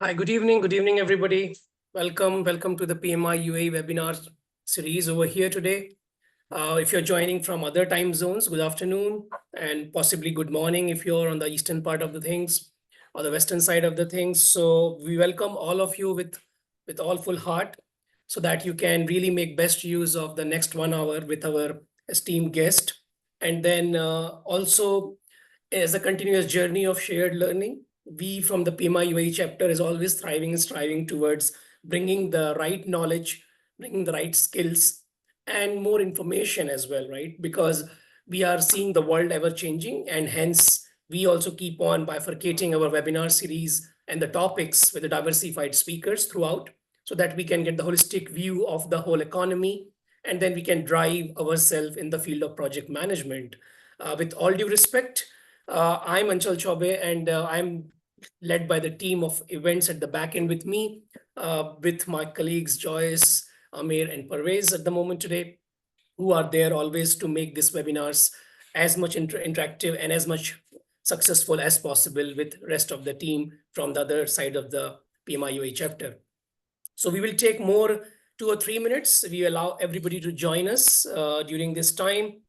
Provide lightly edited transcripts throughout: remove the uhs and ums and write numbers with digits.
Hi, good evening. Good evening, everybody. Welcome to the PMI UAE webinar series over here today. If you're joining from other time zones, good afternoon and possibly good morning if you're on the eastern part of the things or the western side of the things. So we welcome all of you with all full heart so that you can really make best use of the next 1 hour with our esteemed guest. And then also as a continuous journey of shared learning, we from the PMI UAE chapter is always thriving and striving towards bringing the right knowledge, bringing the right skills, and more information as well, right? Because we are seeing the world ever changing, and hence we also keep on bifurcating our webinar series and the topics with the diversified speakers throughout so that we can get the holistic view of the whole economy and then we can drive ourselves in the field of project management. With all due respect, I'm Anchal Chaube, and I'm led by the team of events at the back end with me, with my colleagues Joyce, Amir, and Parvez at the moment today, who are there always to make these webinars as much interactive and as much successful as possible with rest of the team from the other side of the PMIUA chapter. So we will take more 2 or 3 minutes. We allow everybody to join us during this time.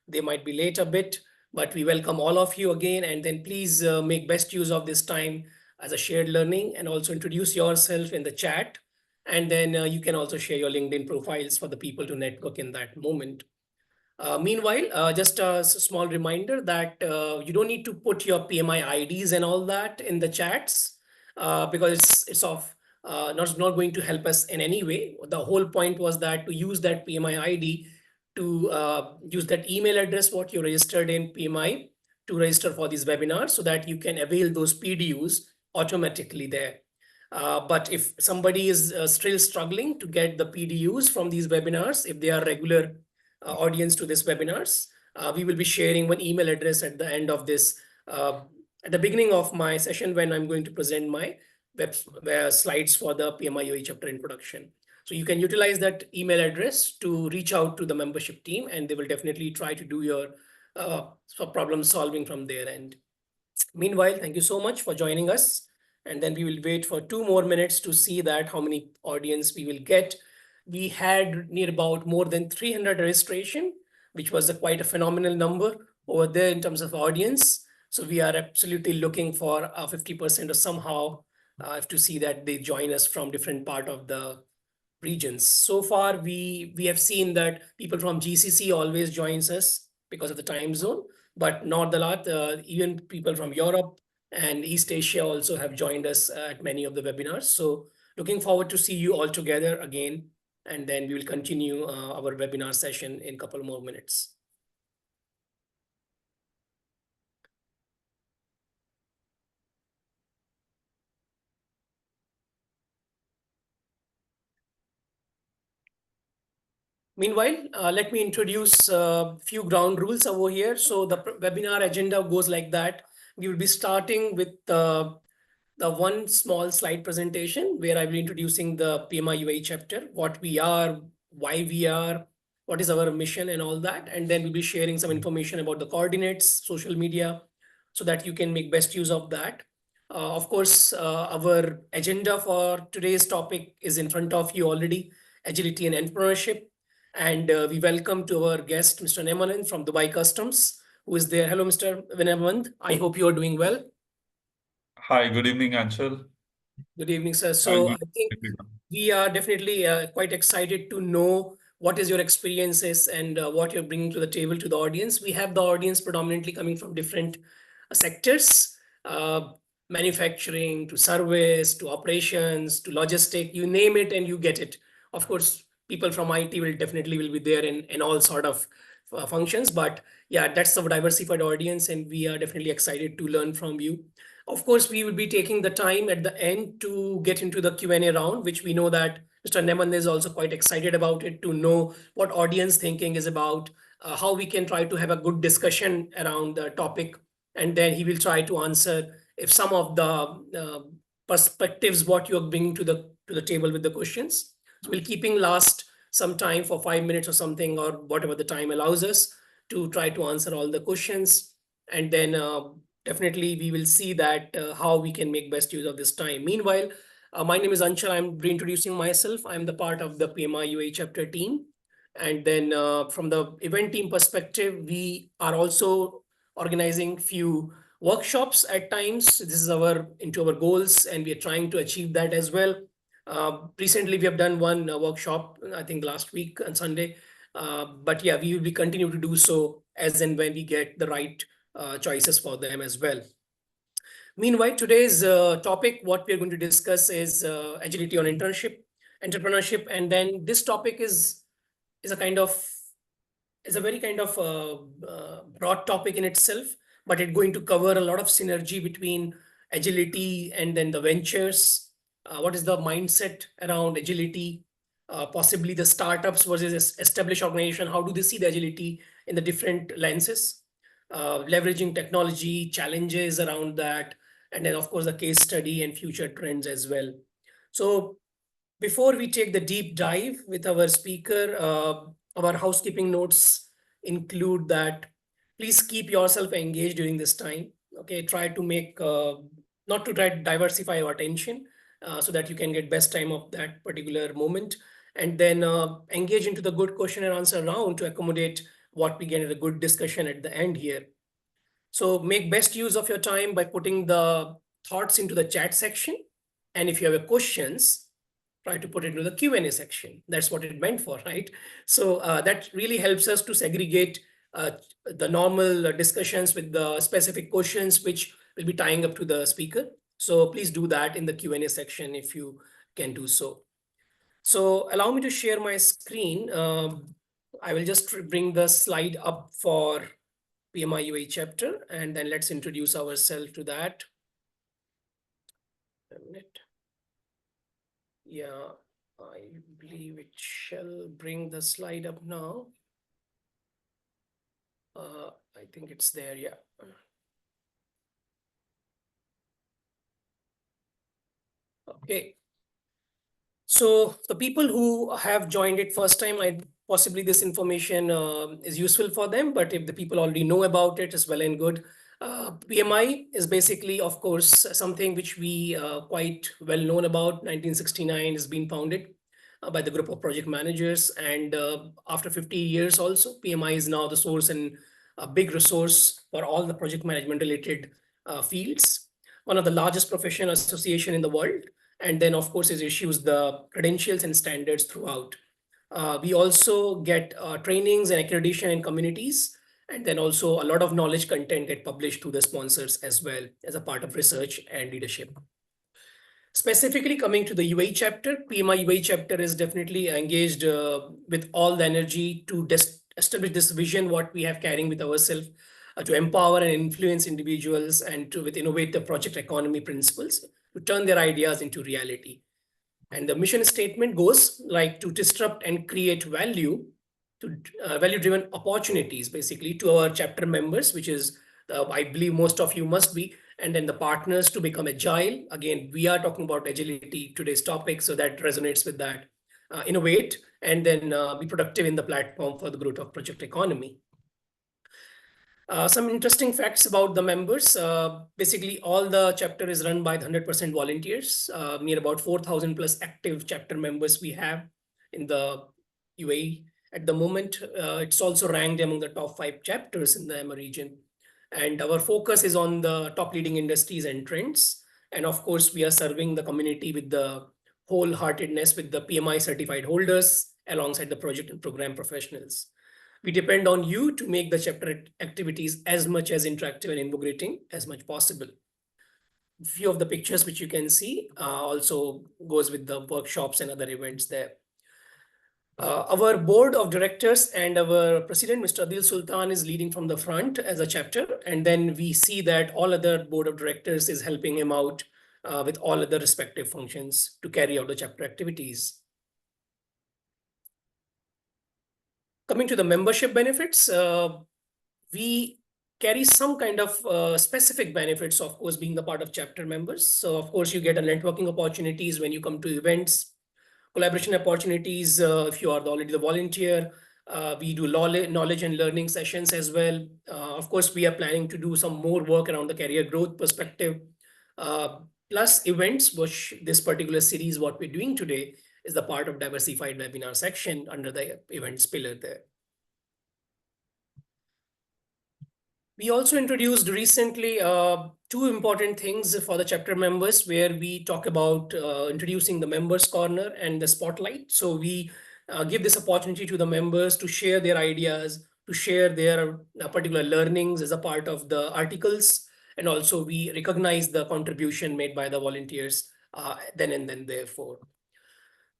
They might be late a bit, but we welcome all of you again. And then please make best use of this time as a shared learning and also introduce yourself in the chat. And then you can also share your LinkedIn profiles for the people to network in that moment. Meanwhile, just a small reminder that you don't need to put your PMI IDs and all that in the chats because it's of not going to help us in any way. The whole point was that to use that PMI ID to use that email address what you registered in PMI to register for these webinars so that you can avail those PDUs automatically there. But if somebody is still struggling to get the PDUs from these webinars, if they are regular audience to this webinars. We will be sharing one email address at the end of this, at the beginning of my session when I'm going to present my slides for the PMIOE chapter introduction. So you can utilize that email address to reach out to the membership team and they will definitely try to do your problem solving from their end. Meanwhile, thank you so much for joining us. And then we will wait for 2 more minutes to see that how many audience we will get. We had near about more than 300 registration, which was quite a phenomenal number over there in terms of audience. So we are absolutely looking for 50% or somehow to see that they join us from different part of the regions. So far, we have seen that people from GCC always joins us because of the time zone, but not a lot. Even people from Europe and East Asia also have joined us at many of the webinars. So looking forward to see you all together again, and then we will continue our webinar session in a couple more minutes. Meanwhile, let me introduce a few ground rules over here. So the webinar agenda goes like that. We will be starting with the one small slide presentation where I will be introducing the PMI UAE chapter, what we are, why we are, what is our mission and all that. And then we'll be sharing some information about the coordinates, social media, so that you can make best use of that. Of course, our agenda for today's topic is in front of you already, agility and entrepreneurship. And we welcome to our guest, Mr. Nemanand from Dubai Customs, who is there. Hello, Mr. Nemanand. I hope you are doing well. Hi, good evening, Anshul. Good evening, sir. Hi, So good I think everyone. we are definitely quite excited to know what is your experiences and what you're bringing to the table to the audience. We have the audience predominantly coming from different sectors, uh, manufacturing to service to operations to logistic, you name it and you get it. Of course, people from IT will definitely will be there in all sort of functions, but yeah, that's the diversified audience and we are definitely excited to learn from you. Of course, we will be taking the time at the end to get into the Q&A round, which we know that Mr. Neman is also quite excited about it to know what audience thinking is about, how we can try to have a good discussion around the topic. And then he will try to answer if some of the perspectives, what you're bringing to the table with the questions. So we'll keeping last some time for 5 minutes or something, or whatever the time allows us to try to answer all the questions. And then definitely we will see that how we can make best use of this time. Meanwhile, my name is Anshul. I'm reintroducing myself. I'm the part of the PMI UAE chapter team. And then from the event team perspective, we are also organizing few workshops at times. This is our into our goals, and we are trying to achieve that as well. Recently, we have done one workshop, I think last week on Sunday. But yeah, we will be continue to do so as and when we get the right choices for them as well. Meanwhile, today's topic, what we're going to discuss is agility on internship, entrepreneurship, and then this topic is a kind of is a very kind of broad topic in itself, but it's going to cover a lot of synergy between agility and then the ventures. What is the mindset around agility? Possibly the startups versus established organization. How do they see the agility in the different lenses? Leveraging technology, challenges around that, and then of course the case study and future trends as well. So before we take the deep dive with our speaker, our housekeeping notes include that please keep yourself engaged during this time. Okay, try to make not to try to diversify your attention so that you can get best time of that particular moment, and then engage into the good question and answer round to accommodate what we get in a good discussion at the end here. So make best use of your time by putting the thoughts into the chat section, and if you have questions, try to put it into the Q&A section. That's what it meant for, right? So that really helps us to segregate the normal discussions with the specific questions, which will be tying up to the speaker. So please do that in the Q&A section if you can do so. So allow me to share my screen. I will just bring the slide up for PMI UAE chapter, and then let's introduce ourselves to that. A minute. Yeah, I believe it shall bring the slide up now. I think it's there, yeah. Okay. So the people who have joined it first time, I possibly this information is useful for them, but if the people already know about it, it's well and good. PMI is basically, of course, something which we quite well known about. 1969 has been founded by the group of project managers, and after 50 years also, PMI is now the source and a big resource for all the project management related fields. One of the largest professional association in the world, and then of course it issues the credentials and standards throughout. We also get trainings and accreditation in communities, and then also a lot of knowledge content get published to the sponsors as well as a part of research and leadership. Specifically coming to the UAE chapter, PMI UAE chapter is definitely engaged with all the energy to establish this vision, what we have carrying with ourselves, to empower and influence individuals and to with innovative project economy principles to turn their ideas into reality. And the mission statement goes like to disrupt and create value to value-driven opportunities, basically, to our chapter members, which is, I believe most of you must be, and then the partners to become agile. Again, we are talking about agility, today's topic, so that resonates with that. Innovate, and then be productive in the platform for the growth of project economy. Some interesting facts about the members. Basically, all the chapter is run by 100% volunteers. Near about 4,000 plus active chapter members we have in the UAE. At the moment, it's also ranked among the top 5 chapters in the EMA region. And our focus is on the top leading industries and trends. And of course, we are serving the community with the wholeheartedness with the PMI certified holders alongside the project and program professionals. We depend on you to make the chapter activities as much as interactive and invigorating as much possible. A few of the pictures which you can see also goes with the workshops and other events there. Our board of directors and our president, Mr. Adil Sultan, is leading from the front as a chapter. And then we see that all other board of directors is helping him out with all other respective functions to carry out the chapter activities. Coming to the membership benefits, we carry some kind of specific benefits, of course, being the part of chapter members. So, of course, you get a networking opportunities when you come to events, collaboration opportunities if you are already the volunteer, We do knowledge and learning sessions as well. Of course, we are planning to do some more work around the career growth perspective. Uh, Plus events, which this particular series, what we're doing today, is the part of diversified webinar section under the events pillar there. We also introduced recently two important things for the chapter members, where we talk about introducing the members corner and the spotlight. So we give this opportunity to the members to share their ideas, to share their particular learnings as a part of the articles. And also we recognize the contribution made by the volunteers then and then therefore.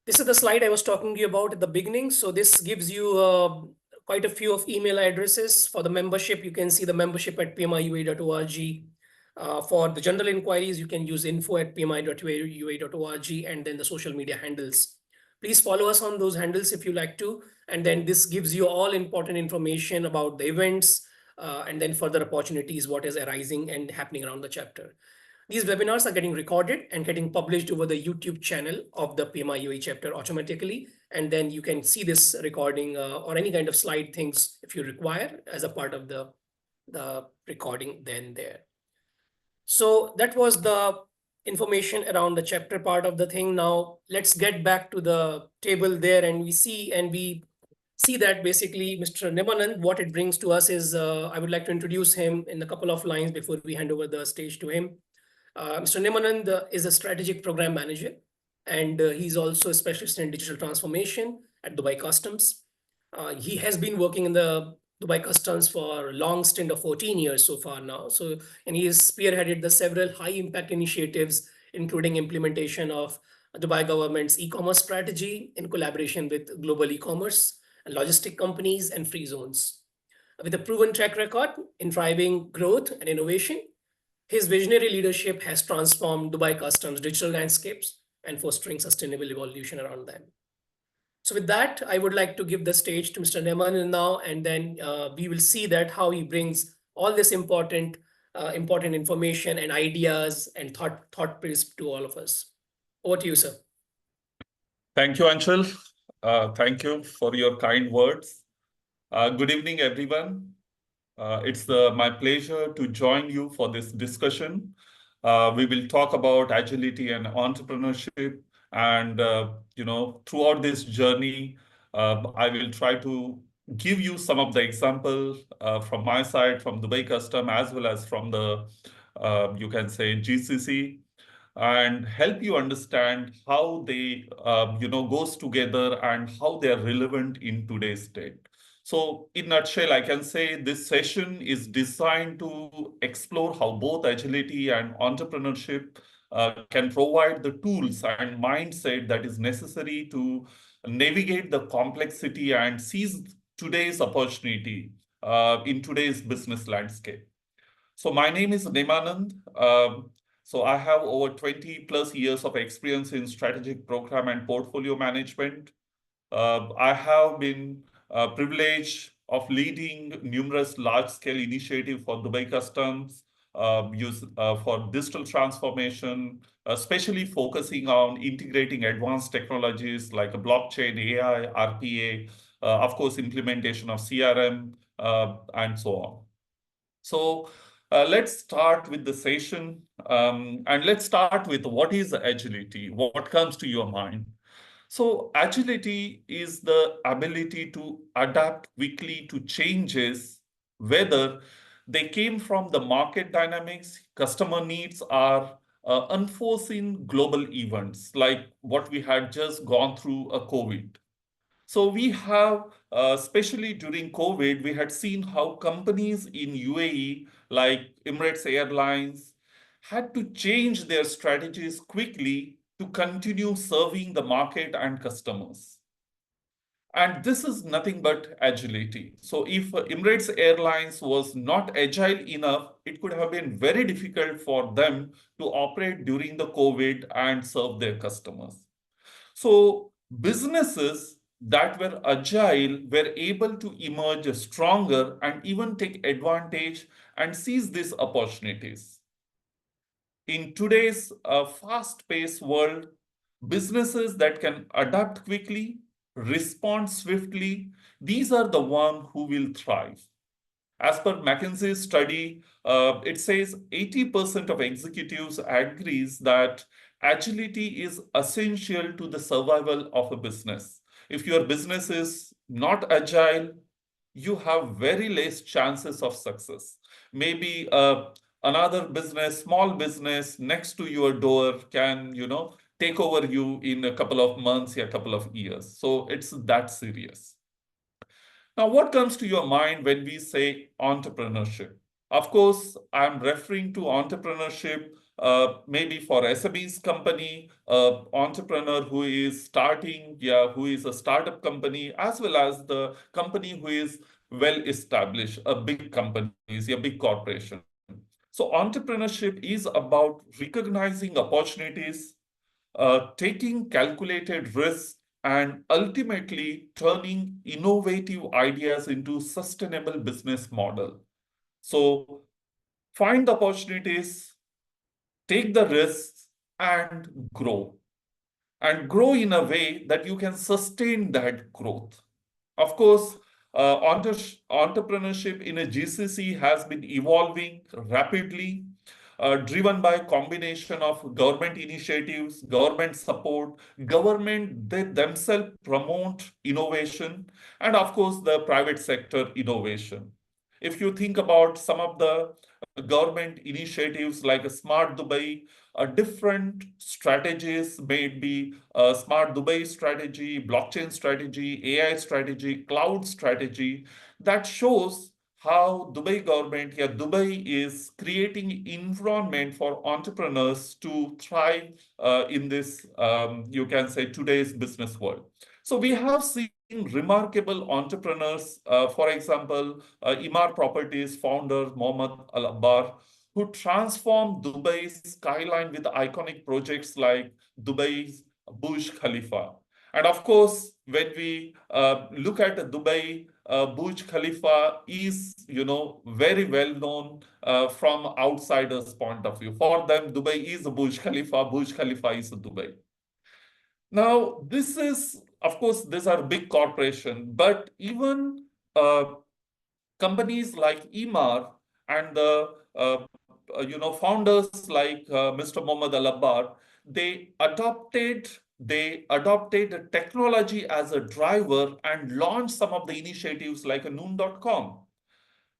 This is the slide I was talking to you about at the beginning. So this gives you quite a few of email addresses for the membership. You can see the membership at pmiua.org. For the general inquiries, you can use info@pmi.ua.org and then the social media handles. Please follow us on those handles if you like to. And then this gives you all important information about the events and then further opportunities, what is arising and happening around the chapter. These webinars are getting recorded and getting published over the YouTube channel of the PMI UAE chapter automatically. And then you can see this recording or any kind of slide things if you require as a part of the recording then there. So that was the information around the chapter part of the thing. Now let's get back to the table there and we see that basically Mr. Nemanand, what it brings to us is, I would like to introduce him in a couple of lines before we hand over the stage to him. Mr. Nemanand is a strategic program manager, and he's also a specialist in digital transformation at Dubai Customs. He has been working in the Dubai Customs for a long stint of 14 years so far now. So, and he has spearheaded the several high impact initiatives, including implementation of Dubai government's e-commerce strategy in collaboration with global e-commerce, logistic companies, and free zones. With a proven track record in driving growth and innovation, his visionary leadership has transformed Dubai Customs' digital landscapes and fostering sustainable evolution around them. So with that, I would like to give the stage to Mr. Neman now, and then we will see that how he brings all this important information and ideas and thought crisp to all of us. Over to you, sir. Thank you, Anshul. Thank you for your kind words. Good evening, everyone. It's my pleasure to join you for this discussion. We will talk about agility and entrepreneurship. And, throughout this journey, I will try to give you some of the examples from my side, from Dubai Custom, as well as from the, you can say, GCC, and help you understand how they, goes together and how they are relevant in today's state. So in nutshell, I can say this session is designed to explore how both agility and entrepreneurship can provide the tools and mindset that is necessary to navigate the complexity and seize today's opportunity in today's business landscape. So my name is Nemanand. So I have over 20 plus years of experience in strategic program and portfolio management. I have been privileged of leading numerous large-scale initiatives for Dubai Customs, for digital transformation, especially focusing on integrating advanced technologies like blockchain, AI, RPA, of course, implementation of CRM, and so on. So let's start with the session, and let's start with what is agility? What comes to your mind? So agility is the ability to adapt quickly to changes, whether they came from the market dynamics, customer needs, or unforeseen global events like what we had just gone through a COVID. So we have, especially during COVID, we had seen how companies in UAE, like Emirates Airlines, had to change their strategies quickly to continue serving the market and customers. And this is nothing but agility. So if Emirates Airlines was not agile enough, it could have been very difficult for them to operate during the COVID and serve their customers. So businesses that were agile were able to emerge stronger and even take advantage and seize these opportunities. In today's fast-paced world, businesses that can adapt quickly respond swiftly, these are the one who will thrive. As per McKinsey's study, it says 80% of executives agrees that agility is essential to the survival of a business. If your business is not agile, you have very less chances of success. Maybe another business, small business next to your door can, take over you in a couple of months, a couple of years. So it's that serious. Now, what comes to your mind when we say entrepreneurship? Of course, I'm referring to entrepreneurship maybe for SMEs company, entrepreneur who is starting, who is a startup company, as well as the company who is well established, a big companies, a big corporation. So entrepreneurship is about recognizing opportunities, taking calculated risks, and ultimately turning innovative ideas into sustainable business model. So find the opportunities, take the risks, and grow in a way that you can sustain that growth. Of course, entrepreneurship in a GCC has been evolving rapidly, driven by a combination of government initiatives, government support, government they themselves promote innovation, and of course the private sector innovation. If you think about some of the government initiatives like a Smart Dubai, different strategies may be a Smart Dubai strategy, blockchain strategy, AI strategy, cloud strategy, that shows how Dubai government, Dubai is creating environment for entrepreneurs to thrive in this, you can say, today's business world. So we have seen remarkable entrepreneurs, for example, Imar Properties founder Mohammed Al-Abbar, who transformed Dubai's skyline with iconic projects like Dubai's Burj Khalifa. And of course, when we look at Dubai, Burj Khalifa is, very well known from outsiders' point of view. For them, Dubai is Burj Khalifa. Burj Khalifa is Dubai. Now, this is, of course, these are big corporations, but even companies like Emar and the founders like Mr. Mohammed Al-Abbar, they adopted technology as a driver and launched some of the initiatives like a Noon.com.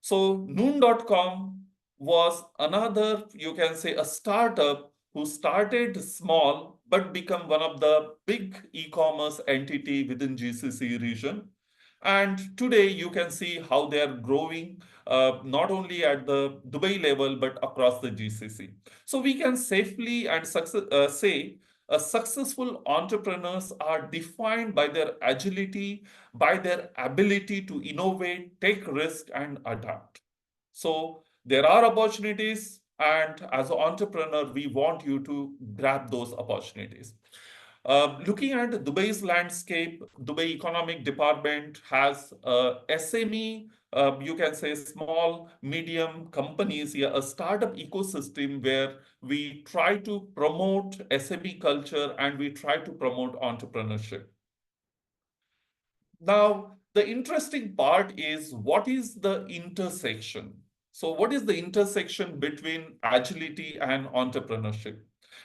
So Noon.com was another, you can say, a startup who started small but become one of the big e-commerce entity within GCC region. And today you can see how they are growing, not only at the Dubai level, but across the GCC. So we can safely and say successful entrepreneurs are defined by their agility, by their ability to innovate, take risk, and adapt. So there are opportunities, and as an entrepreneur, we want you to grab those opportunities. Looking at Dubai's landscape, Dubai Economic Department has SME, you can say small, medium companies, a startup ecosystem where we try to promote SME culture and we try to promote entrepreneurship. Now, the interesting part is what is the intersection? So what is the intersection between agility and entrepreneurship?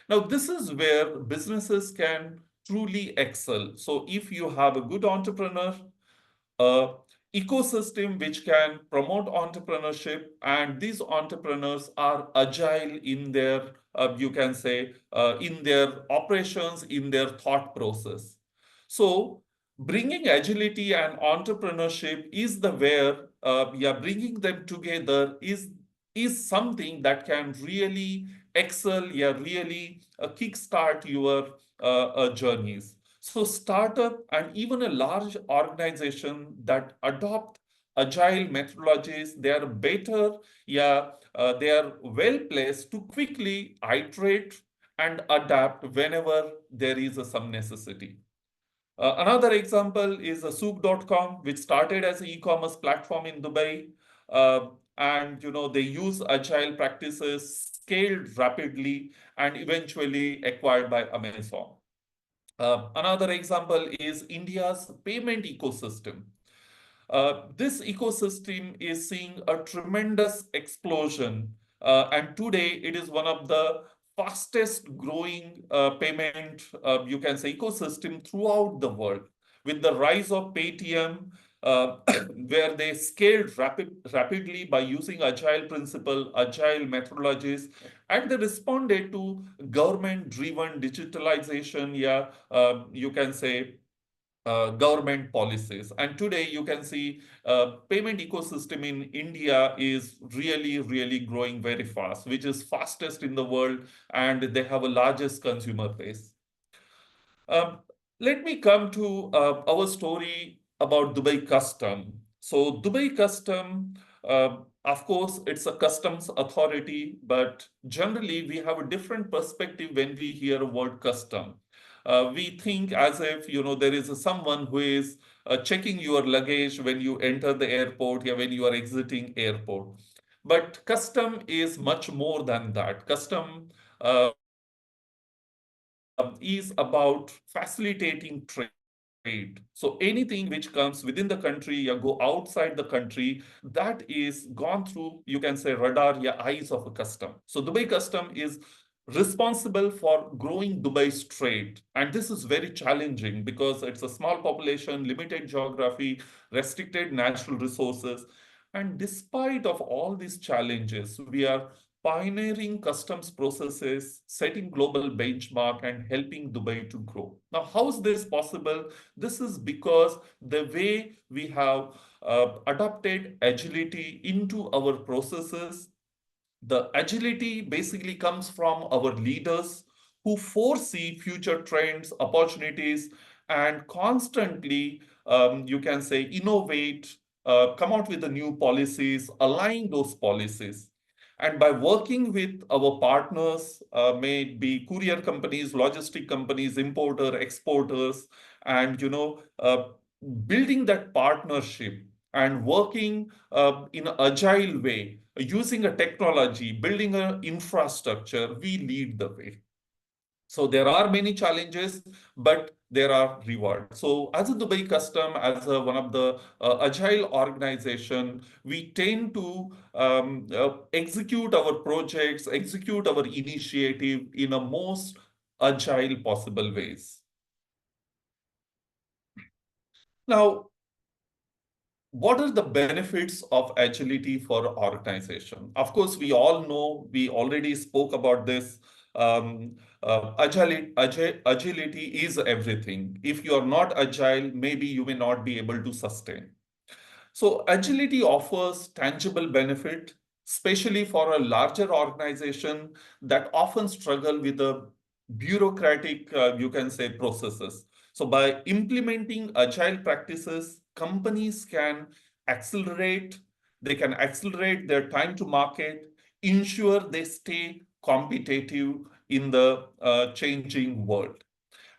Now, this is where businesses can truly excel. So if you have a good entrepreneur, a ecosystem which can promote entrepreneurship, and these entrepreneurs are agile in their, you can say, in their operations, in their thought process. So bringing agility and entrepreneurship is the where, bringing them together is something that can really excel, really kickstart your journeys. So startup and even a large organization that adopt agile methodologies, they are better, they are well placed to quickly iterate and adapt whenever there is some necessity. Another example is Souk.com, which started as an e-commerce platform in Dubai. And they use agile practices, scaled rapidly, and eventually acquired by Amazon. Another example is India's payment ecosystem. This ecosystem is seeing a tremendous explosion, and today it is one of the fastest growing payment, you can say, ecosystem throughout the world. With the rise of Paytm, uh, where they scaled rapidly by using agile principle, agile methodologies, and they responded to government-driven digitalization. Yeah, you can say government policies. And today you can see payment ecosystem in India is really growing very fast, which is fastest in the world, and they have a largest consumer base. Um, Let me come to our story about Dubai Custom. So Dubai Custom, of course, it's a customs authority, but generally we have a different perspective when we hear a word custom. We think as if, there is someone who is checking your luggage when you enter the airport, yeah, when you are exiting airport. But custom is much more than that. Custom is about facilitating trade. So anything which comes within the country or go outside the country, that is gone through, you can say, radar, yeah, eyes of a custom. So Dubai Custom is responsible for growing Dubai's trade. And this is very challenging because it's a small population, limited geography, restricted natural resources. And despite of all these challenges, we are pioneering customs processes, setting global benchmark, and helping Dubai to grow. Now, how is this possible? This is because the way we have adopted agility into our processes. The agility basically comes from our leaders who foresee future trends, opportunities, and constantly, you can say, innovate, come out with the new policies, align those policies. And by working with our partners, may it be courier companies, logistic companies, importer, exporters, and building that partnership and working in an agile way, using a technology, building an infrastructure, we lead the way. So there are many challenges, but there are rewards. So as a Dubai Custom, as one of the agile organization, we tend to execute our projects, execute our initiative in a most agile possible ways. Now, what are the benefits of agility for organization? Of course, we all know, we already spoke about this. Agility is everything. If you are not agile, maybe you may not be able to sustain. So agility offers tangible benefit, especially for a larger organization that often struggle with the bureaucratic, you can say, processes. So by implementing agile practices, companies can accelerate, they can accelerate their time to market, ensure they stay competitive in the changing world.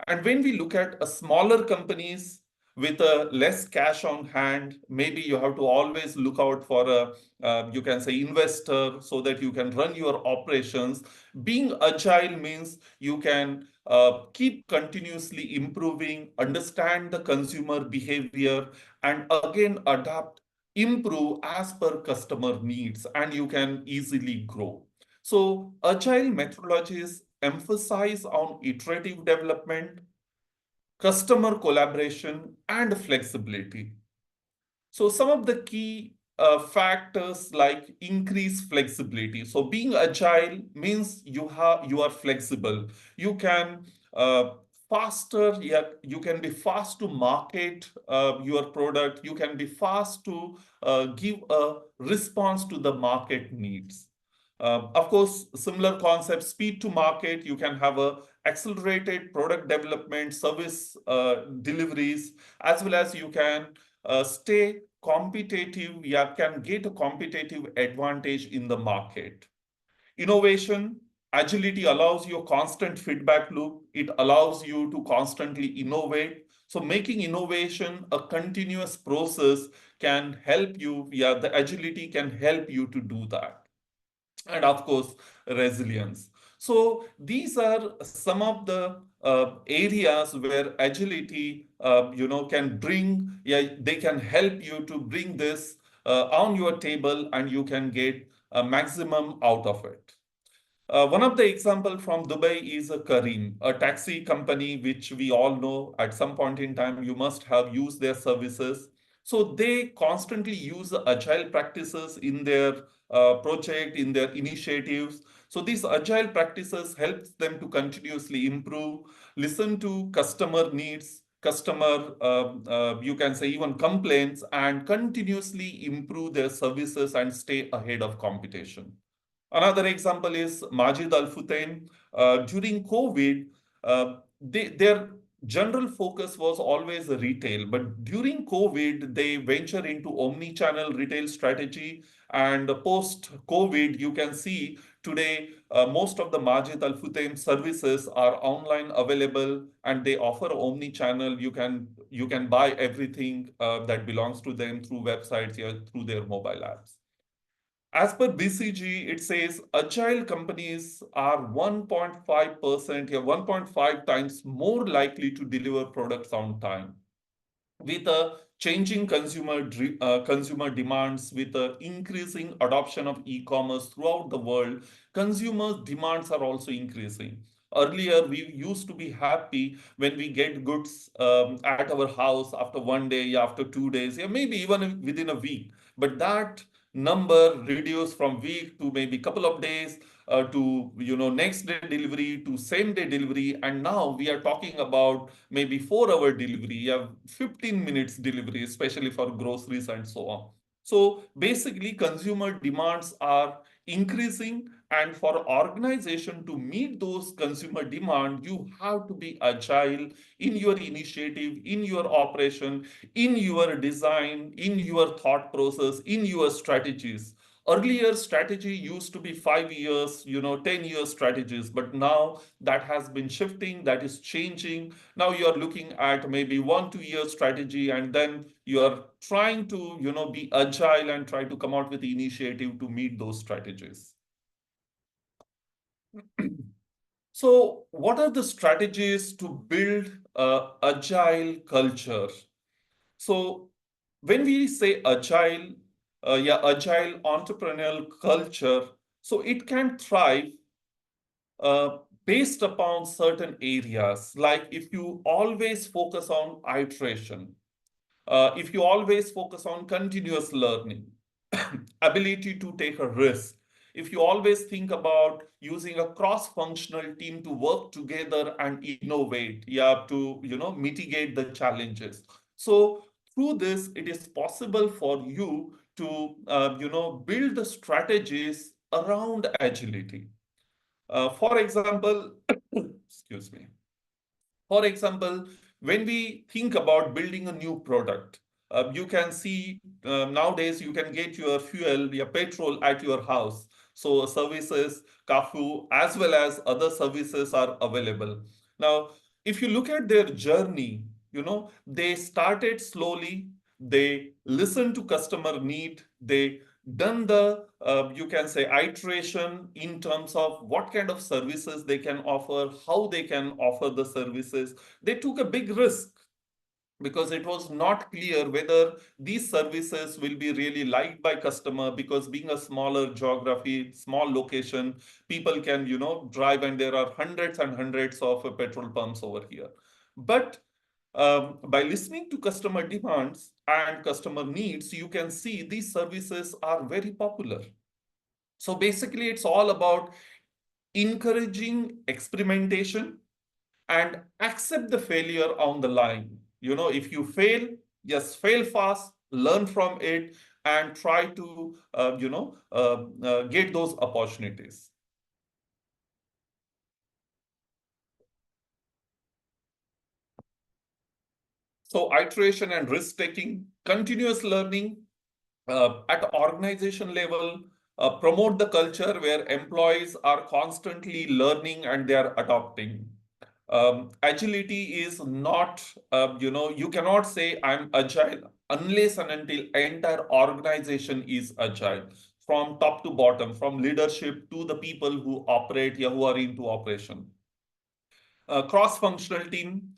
And when we look at a smaller companies with a less cash on hand, maybe you have to always look out for a, you can say, investor so that you can run your operations. Being agile means you can keep continuously improving, understand the consumer behavior, and again adapt, improve as per customer needs, and you can easily grow. So agile methodologies emphasize on iterative development, customer collaboration, and flexibility. So some of the key factors like increased flexibility. So being agile means you are flexible. You can faster, yeah, you can be fast to market your product. You can be fast to give a response to the market needs. Of course, similar concept, speed to market. You can have a accelerated product development, service deliveries, as well as you can stay competitive, you can get a competitive advantage in the market. Innovation, agility allows you a constant feedback loop. It allows you to constantly innovate. So making innovation a continuous process can help you, yeah, the agility can help you to do that. And of course, resilience. So these are some of the areas where agility, can bring, yeah, they can help you to bring this on your table and you can get a maximum out of it. One of the example from Dubai is a Kareem, a taxi company which we all know at some point in time you must have used their services. So they constantly use agile practices in their project, in their initiatives. So these agile practices helps them to continuously improve, listen to customer needs, customer, you can say even complaints, and continuously improve their services and stay ahead of competition. Another example is Majid Al Futain. During COVID, their general focus was always retail, but during COVID, they venture into omni-channel retail strategy. And post-COVID, you can see today most of the Majid Al Futain services are online available, and they offer omni-channel. You can buy everything that belongs to them through websites, yeah, through their mobile apps. As per BCG, it says agile companies are 1.5%, yeah, 1.5 times more likely to deliver products on time. With a changing consumer demands, with the increasing adoption of e-commerce throughout the world, consumer demands are also increasing. Earlier, we used to be happy when we get goods at our house after one day, yeah, after 2 days, yeah, maybe even within a week. But that number reduced from week to maybe couple of days, to next day delivery, to same day delivery, and now we are talking about maybe 4 hour delivery, yeah, 15 minutes delivery, especially for groceries and so on. So basically, consumer demands are increasing, and for organization to meet those consumer demand, you have to be agile in your initiative, in your operation, in your design, in your thought process, in your strategies. Earlier strategy used to be 5 years, 10 years strategies, but now that has been shifting, that is changing. Now you are looking at maybe 1 2 year strategy, and then you are trying to be agile and try to come out with the initiative to meet those strategies. So what are the strategies to build a agile culture? So when we say agile, yeah, agile entrepreneurial culture, so it can thrive uh, based upon certain areas. Like if you always focus on iteration, if you always focus on continuous learning, ability to take a risk, if you always think about using a cross-functional team to work together and innovate, yeah, to mitigate the challenges. So through this, it is possible for you to build the strategies around agility. For example, excuse me. For example, when we think about building a new product, you can see nowadays you can get your fuel, your petrol at your house. So services, Kafu, as well as other services are available. Now, if you look at their journey, they started slowly, they listened to customer need, they done the you can say iteration in terms of what kind of services they can offer, how they can offer the services. They took a big risk because it was not clear whether these services will be really liked by customer, because being a smaller geography, small location, people can drive, and there are hundreds and hundreds of petrol pumps over here. But by listening to customer demands and customer needs, you can see these services are very popular. So basically, it's all about encouraging experimentation and accept the failure on the line. If you fail, just fail fast, learn from it, and try to, get those opportunities. So iteration and risk taking, continuous learning at organization level, promote the culture where employees are constantly learning and they are adopting. Agility is not, you cannot say I'm agile unless and until entire organization is agile. from top to bottom, from leadership to the people who operate, yeah, who are into operation. Cross-functional team,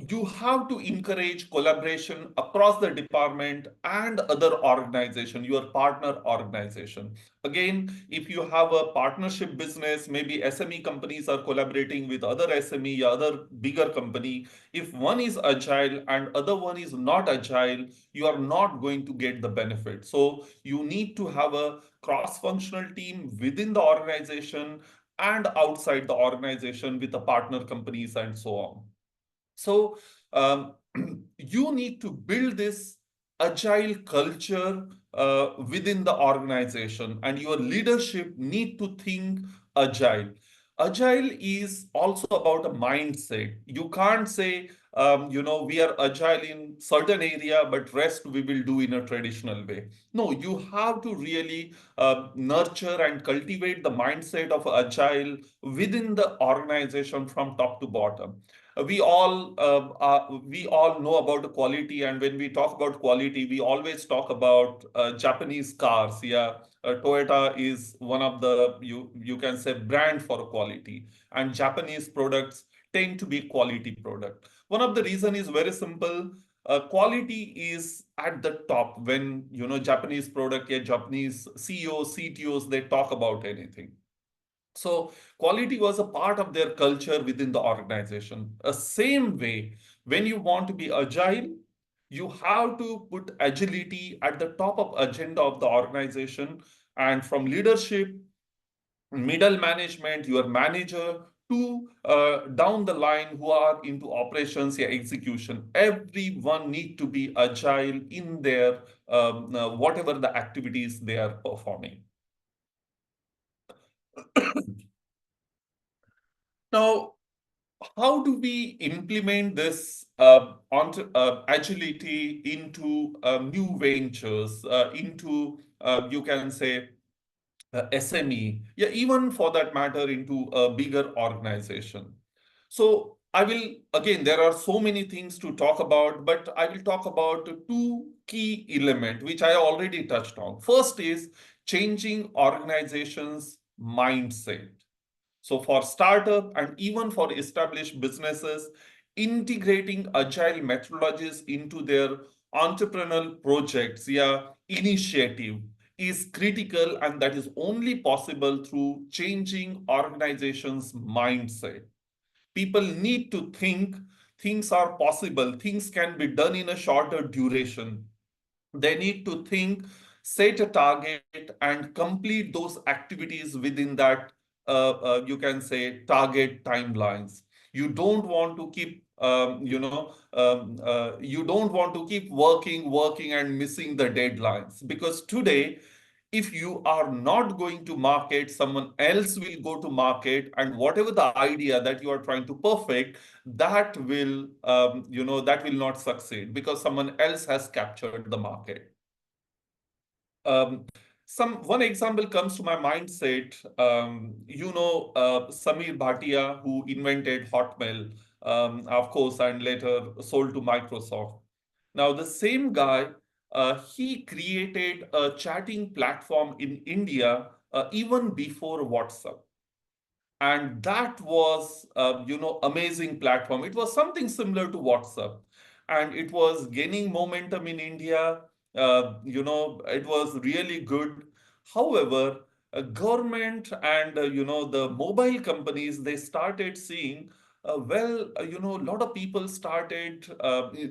you have to encourage collaboration across the department and other organization, your partner organization. Again, if you have a partnership business, maybe SME companies are collaborating with other SME, other bigger company. If one is agile and other one is not agile, you are not going to get the benefit. So you need to have a cross-functional team within the organization and outside the organization with the partner companies and so on. So um, you need to build this agile culture within the organization, and your leadership need to think agile. Agile is also about a mindset. You can't say, we are agile in certain area, but rest we will do in a traditional way. No, you have to really nurture and cultivate the mindset of agile within the organization from top to bottom. We all know about the quality, and when we talk about quality, we always talk about Japanese cars. Yeah, Toyota is one of the, you can say, brand for quality, and Japanese products tend to be quality product. One of the reason is very simple. Quality is at the top when Japanese product, yeah, Japanese CEOs, CTOs, they talk about anything. So quality was a part of their culture within the organization. A same way, when you want to be agile, you have to put agility at the top of agenda of the organization, and from leadership, middle management, your manager, to down the line who are into operations, yeah, execution. Everyone need to be agile in their whatever the activities they are performing. Now, how do we implement this agility into new ventures, into, you can say, SME, yeah, even for that matter, into a bigger organization? So I will, again, there are so many things to talk about, but I will talk about two key elements, which I already touched on. First is changing organizations' mindset. So for startup and even for established businesses, integrating agile methodologies into their entrepreneurial projects, yeah, initiative is critical, and that is only possible through changing organizations' mindset. People need to think things are possible, things can be done in a shorter duration. They need to think, set a target, and complete those activities within that, you can say, target timelines. You don't want to keep, you don't want to keep working and missing the deadlines, because today, if you are not going to market, someone else will go to market, and whatever the idea that you are trying to perfect, that will not succeed because someone else has captured the market. Um, one example comes to my mindset. Samir Bhatia, who invented Hotmail, of course, and later sold to Microsoft. Now, the same guy, he created a chatting platform in India even before WhatsApp, and that was amazing platform. It was something similar to WhatsApp, and it was gaining momentum in India. It was really good. However, government and the mobile companies, they started seeing, a lot of people started,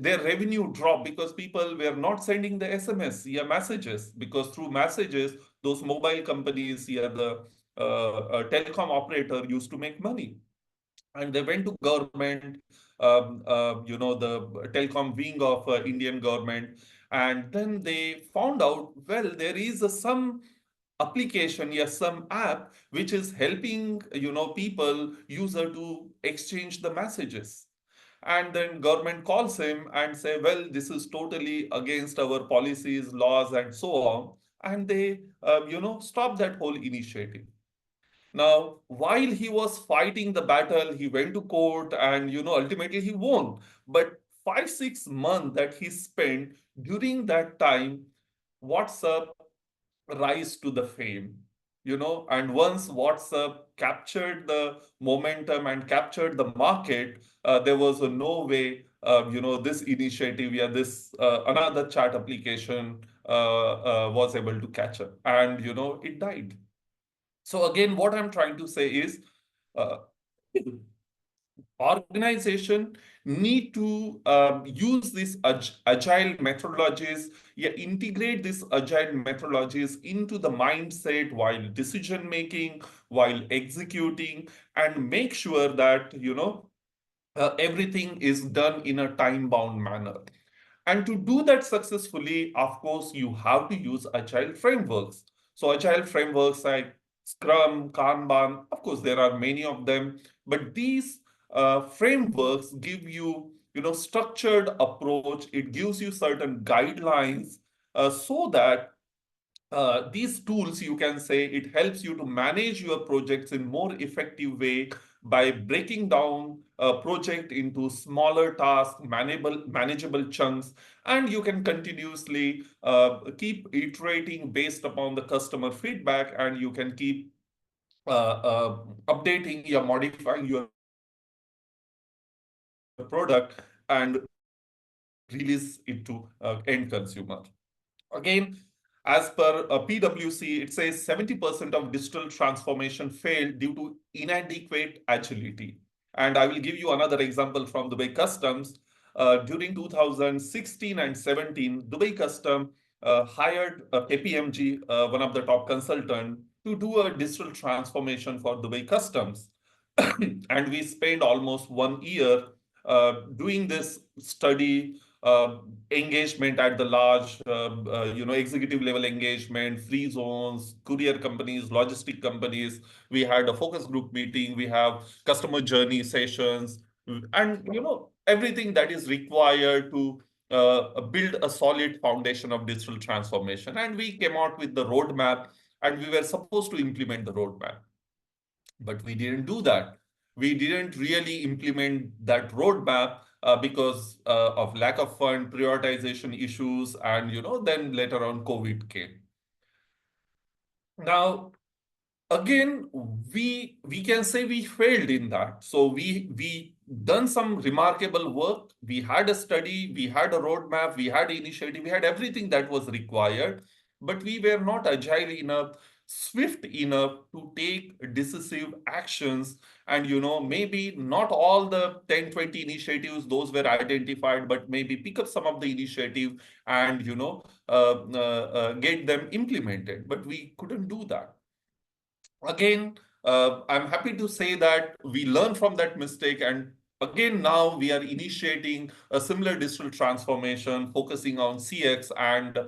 their revenue drop because people were not sending the SMS, yeah, messages, because through messages, those mobile companies, yeah, the telecom operator used to make money. And they went to government, the telecom wing of Indian government, and then they found out, well, there is some application, yes, some app which is helping people, user, to exchange the messages. And then government calls him and say, well, this is totally against our policies, laws, and so on. And they stop that whole initiative. Now, while he was fighting the battle, he went to court, and ultimately he won. But 5 6 months that he spent during that time, WhatsApp rise to the fame, and once WhatsApp captured the momentum and captured the market, there was no way, this initiative, yeah, this another chat application was able to catch up, and it died. So again, what I'm trying to say is, uh, organization need to use these agile methodologies, yeah, integrate these agile methodologies into the mindset while decision making, while executing, and make sure that everything is done in a time bound manner. And to do that successfully, of course, you have to use agile frameworks. So agile frameworks like Scrum, Kanban, of course, there are many of them, but these frameworks give you, structured approach. It gives you certain guidelines so that these tools, you can say, it helps you to manage your projects in more effective way by breaking down a project into smaller tasks, manageable chunks, and you can continuously keep iterating based upon the customer feedback, and you can keep updating or modifying your product and release it to end consumer. Again, as per PwC, it says 70% of digital transformation failed due to inadequate agility. And I will give you another example from Dubai Customs. During 2016 and 17, Dubai Custom hired KPMG, one of the top consultant, to do a digital transformation for Dubai Customs. And we spent almost 1 year doing this study, engagement at the large, executive level engagement, free zones, courier companies, logistic companies. We had a focus group meeting. We have customer journey sessions, and everything that is required to build a solid foundation of digital transformation. And we came out with the roadmap, and we were supposed to implement the roadmap, but we didn't do that. We didn't really implement that roadmap because of lack of fund, prioritization issues, and then later on COVID came. Now, again, we can say we failed in that. So we done some remarkable work. We had a study, we had a roadmap, we had initiative, we had everything that was required, but we were not agile enough, swift enough to take decisive actions. And maybe not all the 10, 20 initiatives those were identified, but maybe pick up some of the initiative and get them implemented, but we couldn't do that. Again, I'm happy to say that we learn from that mistake. And again, now we are initiating a similar digital transformation, focusing on CX and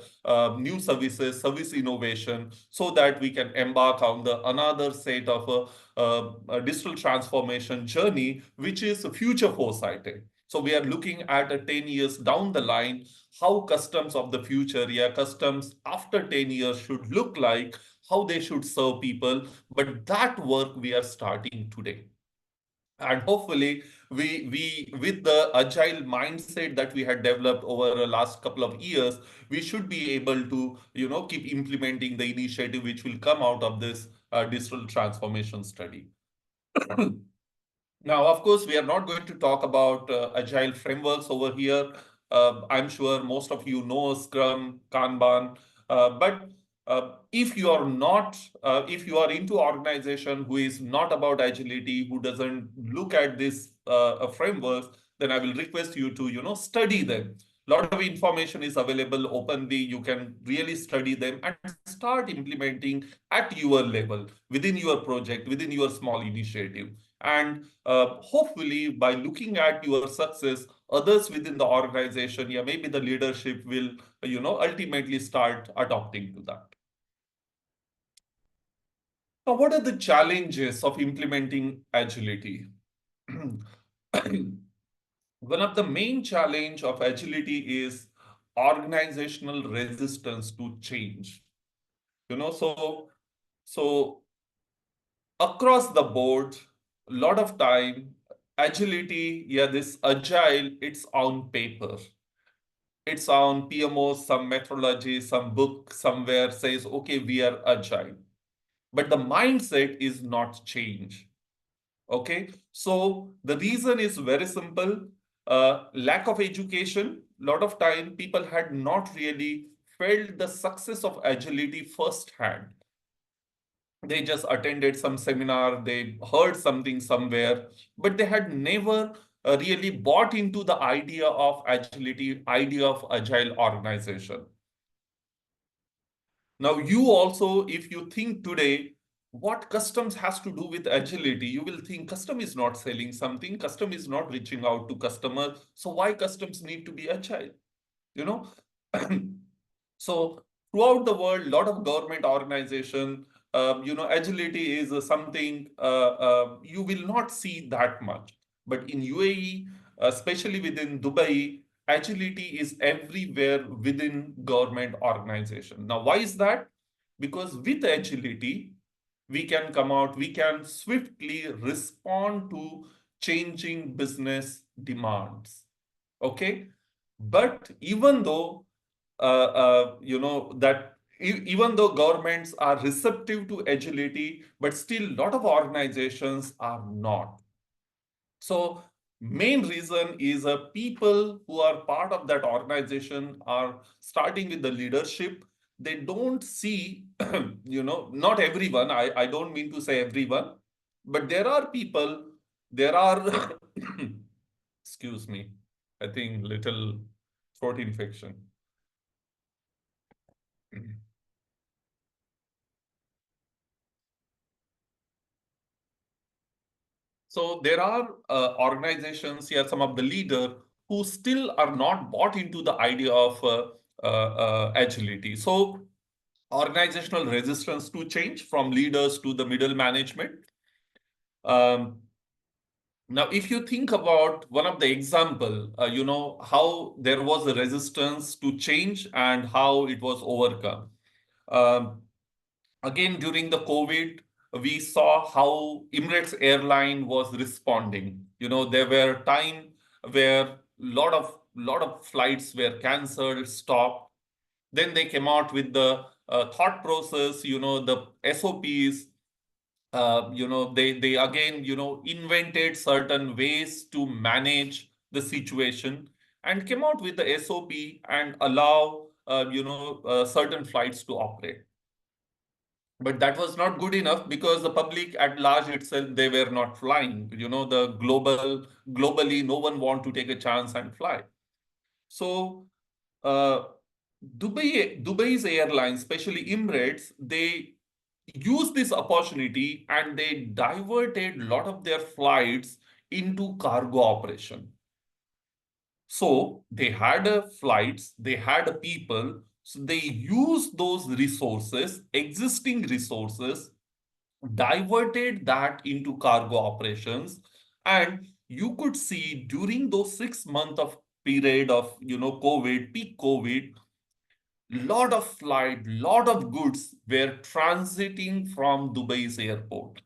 new services, service innovation, so that we can embark on the another set of a digital transformation journey, which is future foresighted. So we are looking at a 10 years down the line, how customs of the future, yeah, customs after 10 years should look like, how they should serve people. But that work we are starting today. And hopefully, we with the agile mindset that we had developed over the last couple of years, we should be able to keep implementing the initiative which will come out of this digital transformation study. Now, of course, we are not going to talk about agile frameworks over here. I'm sure most of you know Scrum, Kanban, but if you are not, if you are into organization who is not about agility, who doesn't look at this frameworks, then I will request you to study them. A lot of information is available openly. You can really study them and start implementing at your level, within your project, within your small initiative. And hopefully, by looking at your success, others within the organization, yeah, maybe the leadership will, ultimately start adopting to that. Now, what are the challenges of implementing agility? One of the main challenge of agility is organizational resistance to change. So across the board, a lot of time, agility, yeah, this agile, it's on paper. it's on PMO, some methodology, some book somewhere says, okay, we are agile. But the mindset is not change. Okay. So the reason is very simple. Lack of education. A lot of time people had not really felt the success of agility firsthand. They just attended some seminar, they heard something somewhere, but they had never really bought into the idea of agility, idea of agile organization. Now, you also, if you think today, what customs has to do with agility, you will think custom is not selling something, custom is not reaching out to customers. So why customs need to be agile? You know, so throughout the world, a lot of government organization, agility is something you will not see that much. But in UAE, especially within Dubai, agility is everywhere within government organization. Now, why is that? Because with agility, we can come out, we can swiftly respond to changing business demands. Okay. But even though even though governments are receptive to agility, but still a lot of organizations are not. So main reason is people who are part of that organization are starting with the leadership. They don't see, not everyone, I don't mean to say everyone, but there are people, there are, excuse me, I think little throat infection. So there are organizations here, some of the leaders who still are not bought into the idea of agility. So organizational resistance to change from leaders to the middle management. Um, Now, if you think about one of the example, how there was a resistance to change and how it was overcome. Um, Again, during the COVID, we saw how Emirates airline was responding. There were time where lot of flights were cancelled, stopped. Then they came out with the thought process, the SOPs. They again, invented certain ways to manage the situation and came out with the SOP and allow, certain flights to operate. But that was not good enough because the public at large itself, they were not flying. The globally, no one want to take a chance and fly. So uh, Dubai's airlines, especially Emirates, they used this opportunity and they diverted a lot of their flights into cargo operation. So they had flights, they had people, so they used those resources, existing resources, diverted that into cargo operations. And you could see during those 6 months of period of COVID, peak COVID, lot of flight, lot of goods were transiting from Dubai's airport.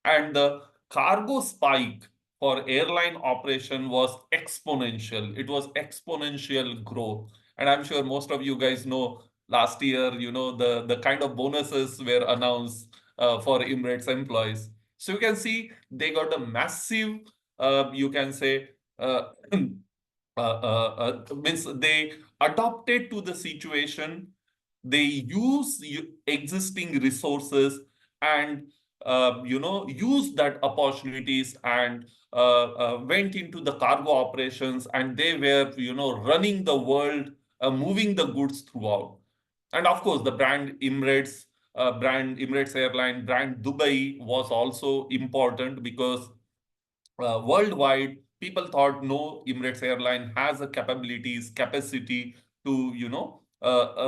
And the cargo spike for airline operation was exponential. It was exponential growth. And I'm sure most of you guys know last year, the kind of bonuses were announced for Emirates employees. So you can see they got a massive, you can say, means they adopted to the situation. They use existing resources and use that opportunities and went into the cargo operations, and they were running the world, moving the goods throughout. And of course the brand Emirates airline, brand Dubai was also important because worldwide, people thought no, Emirates airline has a capacity to,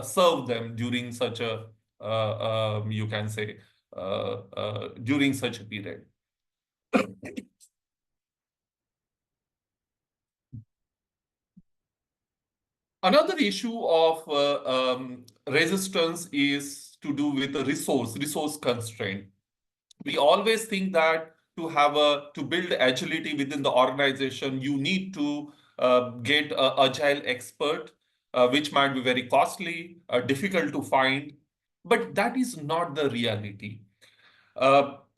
serve them during such a, you can say, during such a period. Another issue of resistance is to do with the resource constraint. We always think that to build agility within the organization, you need to get a agile expert. which might be very costly, difficult to find, but that is not the reality.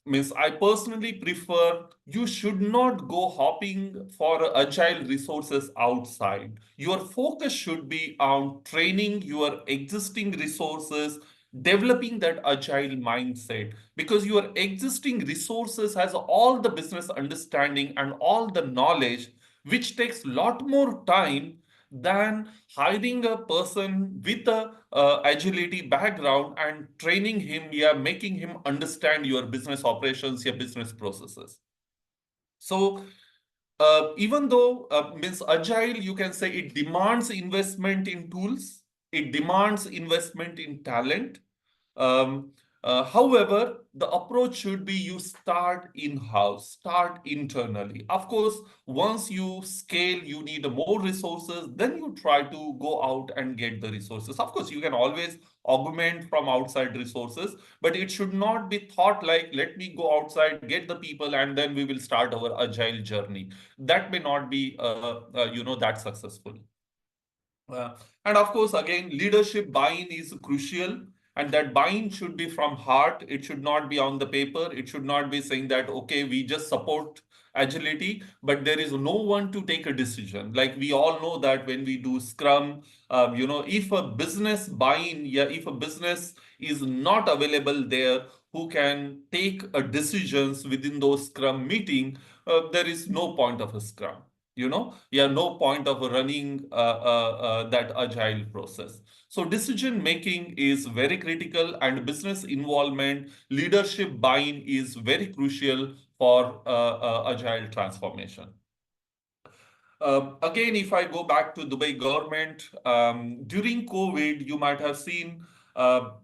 Means I personally prefer you should not go hopping for agile resources outside. Your focus should be on training your existing resources, developing that agile mindset, because your existing resources has all the business understanding and all the knowledge, which takes a lot more time than hiring a person with a agility background and training him, yeah, making him understand your business operations, your business processes. So even though means agile, you can say it demands investment in tools, it demands investment in talent. um, However, the approach should be you start in-house, start internally. Of course, once you scale, you need more resources, then you try to go out and get the resources. Of course, you can always augment from outside resources, but it should not be thought like, let me go outside, get the people, and then we will start our agile journey. That may not be, that successful. Uh, and of course, again, leadership buy-in is crucial, and that buy-in should be from heart. It should not be on the paper. It should not be saying that, okay, we just support agility, but there is no one to take a decision. Like we all know that when we do Scrum, if a business buy-in, yeah, if a business is not available there who can take a decisions within those Scrum meeting, there is no point of a Scrum. Yeah, no point of running that agile process. So decision making is very critical, and business involvement, leadership buy-in is very crucial for agile transformation. Again, if I go back to Dubai government, during COVID, you might have seen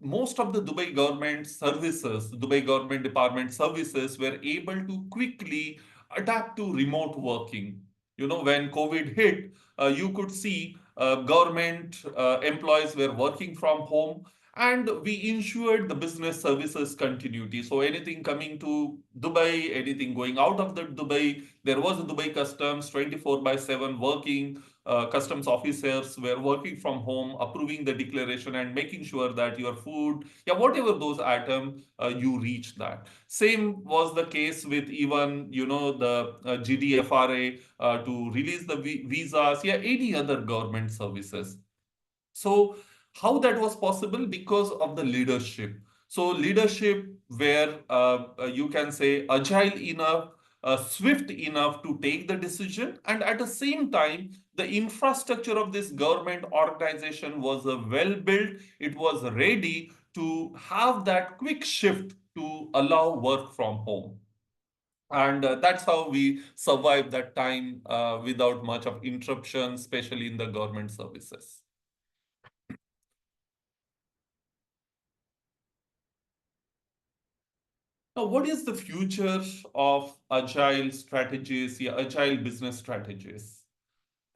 most of the Dubai government services, Dubai government department services were able to quickly adapt to remote working. When COVID hit, you could see government employees were working from home, and we ensured the business services continuity. So anything coming to Dubai, anything going out of the Dubai, there was a Dubai customs 24 by 7 working. Customs officers were working from home, approving the declaration and making sure that your food, yeah, whatever those items, you reach that. Same was the case with even, the GDFRA to release the visas, yeah, any other government services. So how that was possible? Because of the leadership. So leadership where you can say agile enough, swift enough to take the decision, and at the same time, the infrastructure of this government organization was well built. It was ready to have that quick shift to allow work from home. And that's how we survived that time without much of interruption, especially in the government services. Now, what is the future of agile strategies, yeah, agile business strategies?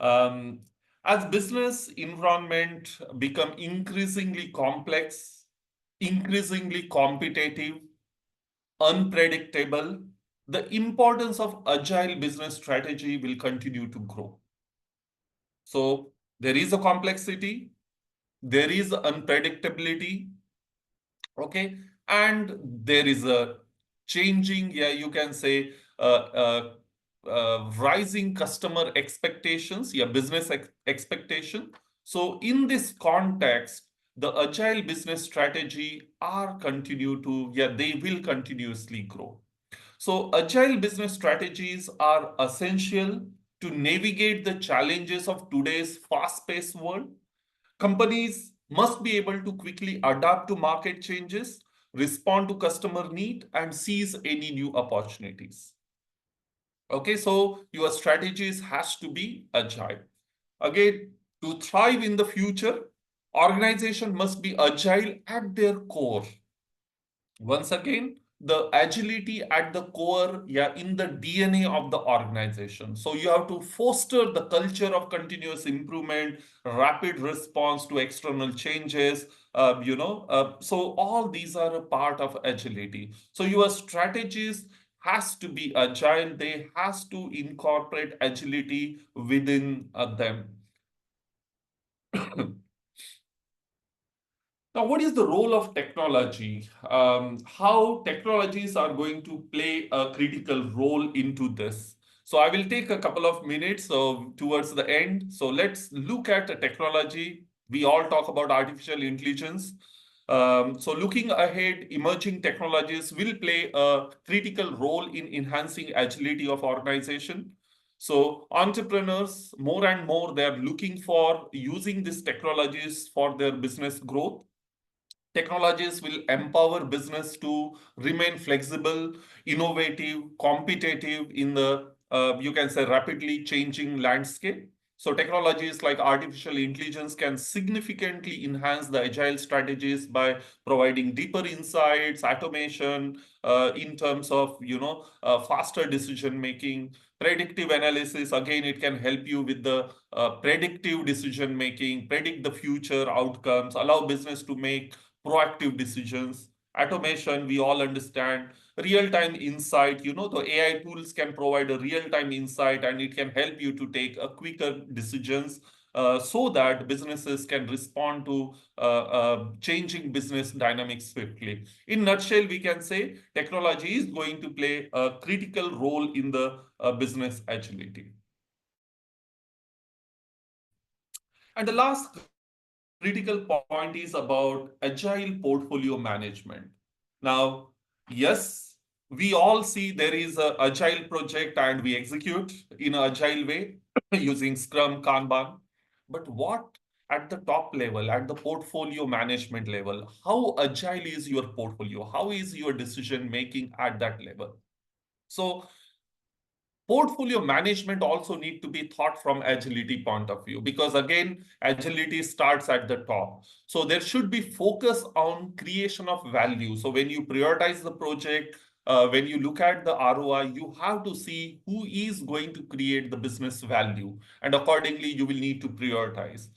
Um, as business environment become increasingly complex, increasingly competitive, unpredictable, the importance of agile business strategy will continue to grow. So there is a complexity, there is unpredictability, okay, and there is a changing, yeah, you can say rising customer expectations, yeah, business expectation. So in this context, the agile business strategy are continue to, yeah, they will continuously grow. So agile business strategies are essential to navigate the challenges of today's fast-paced world. Companies must be able to quickly adapt to market changes, respond to customer need, and seize any new opportunities. Okay, so your strategies has to be agile. Again, to thrive in the future, organization must be agile at their core. Once again, the agility at the core, yeah, in the DNA of the organization. So you have to foster the culture of continuous improvement, rapid response to external changes. So all these are a part of agility. So your strategies has to be agile. They has to incorporate agility within them. Now, what is the role of technology? How technologies are going to play a critical role into this? So I will take a couple of minutes towards the end. So let's look at the technology. We all talk about artificial intelligence. So looking ahead, emerging technologies will play a critical role in enhancing agility of organization. So entrepreneurs, more and more, they are looking for using these technologies for their business growth. Technologies will empower business to remain flexible, innovative, competitive in the you can say rapidly changing landscape. So technologies like artificial intelligence can significantly enhance the agile strategies by providing deeper insights, automation in terms of faster decision making, predictive analysis. Again, it can help you with the predictive decision making, predict the future outcomes, allow business to make proactive decisions. Automation, we all understand. Real-time insight, the AI tools can provide a real-time insight and it can help you to take a quicker decisions so that businesses can respond to changing business dynamics swiftly. In nutshell, we can say technology is going to play a critical role in the business agility. And the last critical point is about agile portfolio management. Now, yes, we all see there is a agile project and we execute in an agile way using Scrum, Kanban. But what at the top level, at the portfolio management level, how agile is your portfolio? How is your decision making at that level? So portfolio management also need to be thought from agility point of view, because again agility starts at the top. So there should be focus on creation of value. So when you prioritize the project, when you look at the ROI, you have to see who is going to create the business value, and accordingly you will need to prioritize.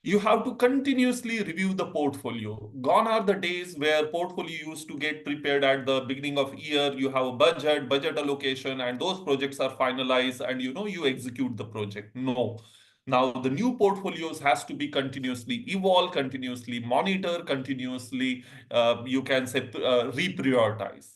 You have to continuously review the portfolio. Gone are the days where portfolio used to get prepared at the beginning of year. You have a budget allocation, and those projects are finalized, and you execute the project. No. Now the new portfolios has to be continuously evolve, continuously monitor, continuously you can say reprioritize.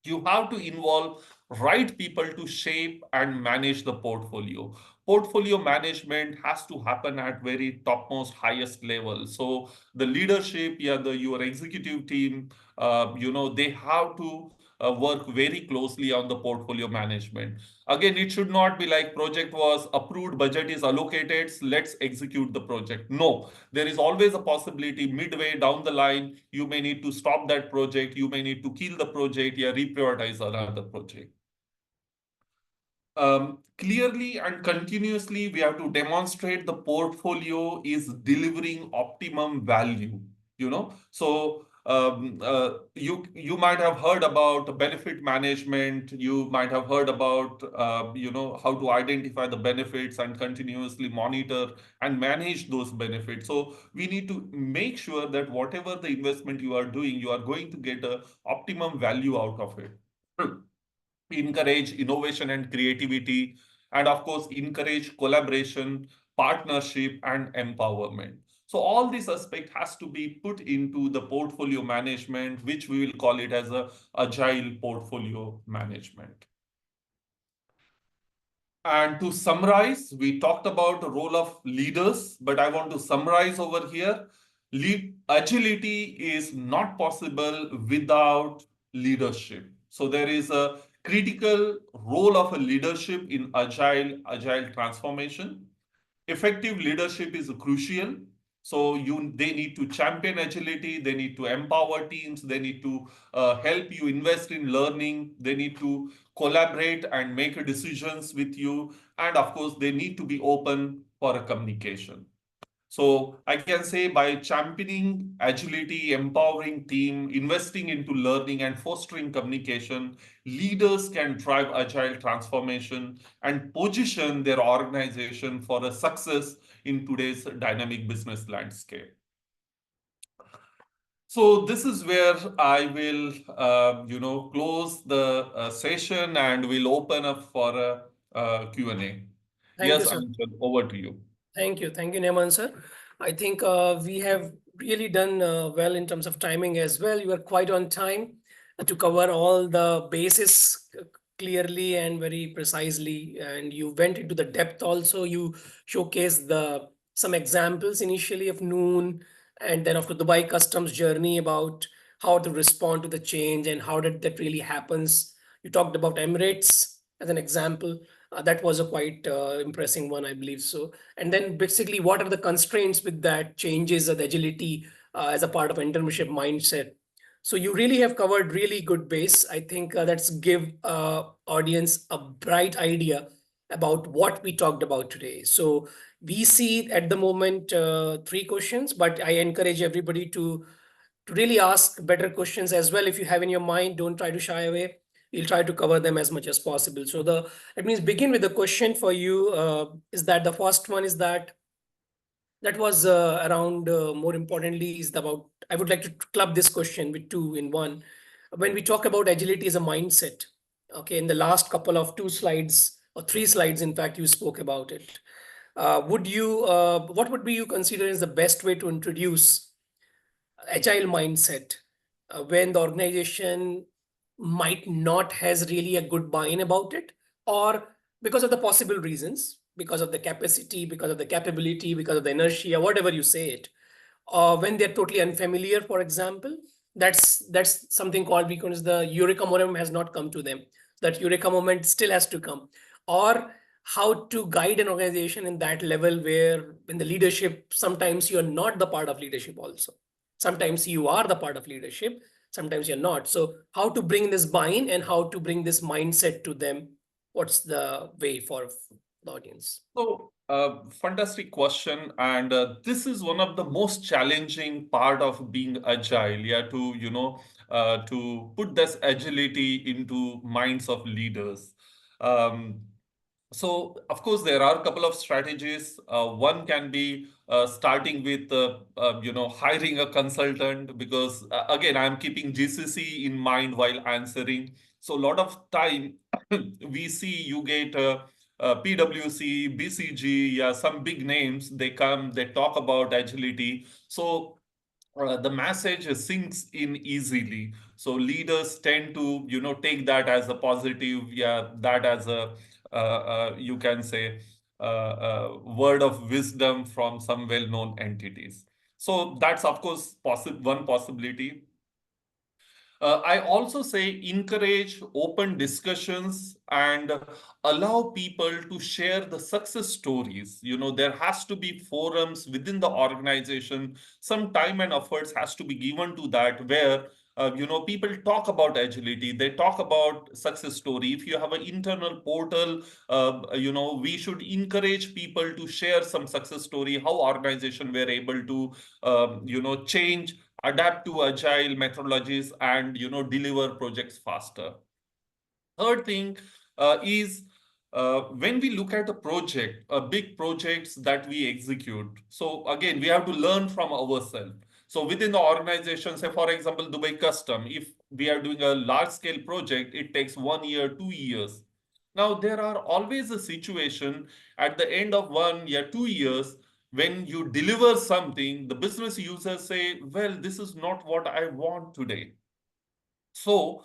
You have to involve right people to shape and manage the portfolio. Portfolio management has to happen at very topmost highest level. So the leadership, yeah, your executive team, they have to work very closely on the portfolio management. Again, it should not be like project was approved, budget is allocated, let's execute the project. No, there is always a possibility midway down the line, you may need to stop that project, you may need to kill the project, yeah, reprioritize another project. Clearly and continuously, we have to demonstrate the portfolio is delivering optimum value. So you might have heard about benefit management. You might have heard about how to identify the benefits and continuously monitor and manage those benefits. So we need to make sure that whatever the investment you are doing, you are going to get a optimum value out of it. Encourage innovation and creativity, and of course encourage collaboration, partnership, and empowerment. So all this aspect has to be put into the portfolio management, which we will call it as a agile portfolio management. And to summarize, we talked about the role of leaders, but I want to summarize over here. Agility is not possible without leadership. So there is a critical role of a leadership in agile transformation. Effective leadership is crucial. So they need to champion agility, they need to empower teams, they need to help you invest in learning, they need to collaborate and make decisions with you, and of course they need to be open for a communication. So I can say by championing agility, empowering team, investing into learning and fostering communication, leaders can drive agile transformation and position their organization for a success in today's dynamic business landscape. So this is where I will, close the session and we'll open up for a Q&A. Thank you, Yes, sir. Anshul, over to you. Thank you, Neman sir. I think we have really done well in terms of timing as well. You are quite on time to cover all the bases clearly and very precisely, and you went into the depth also. You showcased the some examples initially of Noon, and then of the Dubai customs journey about how to respond to the change and how did that really happens. You talked about Emirates as an example. That was a quite impressive one, I believe so. And then basically, what are the constraints with that changes of agility as a part of entrepreneurship mindset? So you really have covered really good base. I think that's give audience a bright idea about what we talked about today. So we see at the moment three questions, but I encourage everybody to really ask better questions as well. If you have in your mind, don't try to shy away. We'll try to cover them as much as possible. So the that means begin with the question for you. Is that the first one is that was around more importantly is about I would like to club this question with two in one. When we talk about agility as a mindset, okay, in the last couple of two slides or three slides, in fact, you spoke about it. Would you what would be you consider is the best way to introduce agile mindset when the organization might not has really a good buy-in about it, or because of the possible reasons, because of the capacity, because of the capability, because of the inertia, whatever you say it, when they're totally unfamiliar, for example, that's something called because the eureka moment has not come to them. That eureka moment still has to come. Or how to guide an organization in that level where in the leadership, sometimes you're not the part of leadership also. Sometimes you are the part of leadership, sometimes you're not. So how to bring this buy-in and how to bring this mindset to them? What's the way for the audience? So, fantastic question, and this is one of the most challenging part of being agile. Yeah, to put this agility into minds of leaders. Um, so, of course, there are a couple of strategies. One can be starting with, hiring a consultant because, again, I'm keeping GCC in mind while answering. So, a lot of time we see you get PwC, BCG, yeah, some big names. They come, they talk about agility. So the message sinks in easily. So leaders tend to, take that as a positive, yeah, that as a, you can say, word of wisdom from some well-known entities. So that's of course one possibility. I also say encourage open discussions and allow people to share the success stories. There has to be forums within the organization. Some time and efforts has to be given to that where people talk about agility, they talk about success story. If you have an internal portal, we should encourage people to share some success story, how organization were able to change, adapt to agile methodologies, and deliver projects faster. Third thing is when we look at a project, big projects that we execute. So again, we have to learn from ourselves. So within the organization, say for example, Dubai Custom, if we are doing a large scale project, it takes 1 year, 2 years. Now there are always a situation at the end of 1 year, 2 years, when you deliver something, the business users say, well, this is not what I want today. So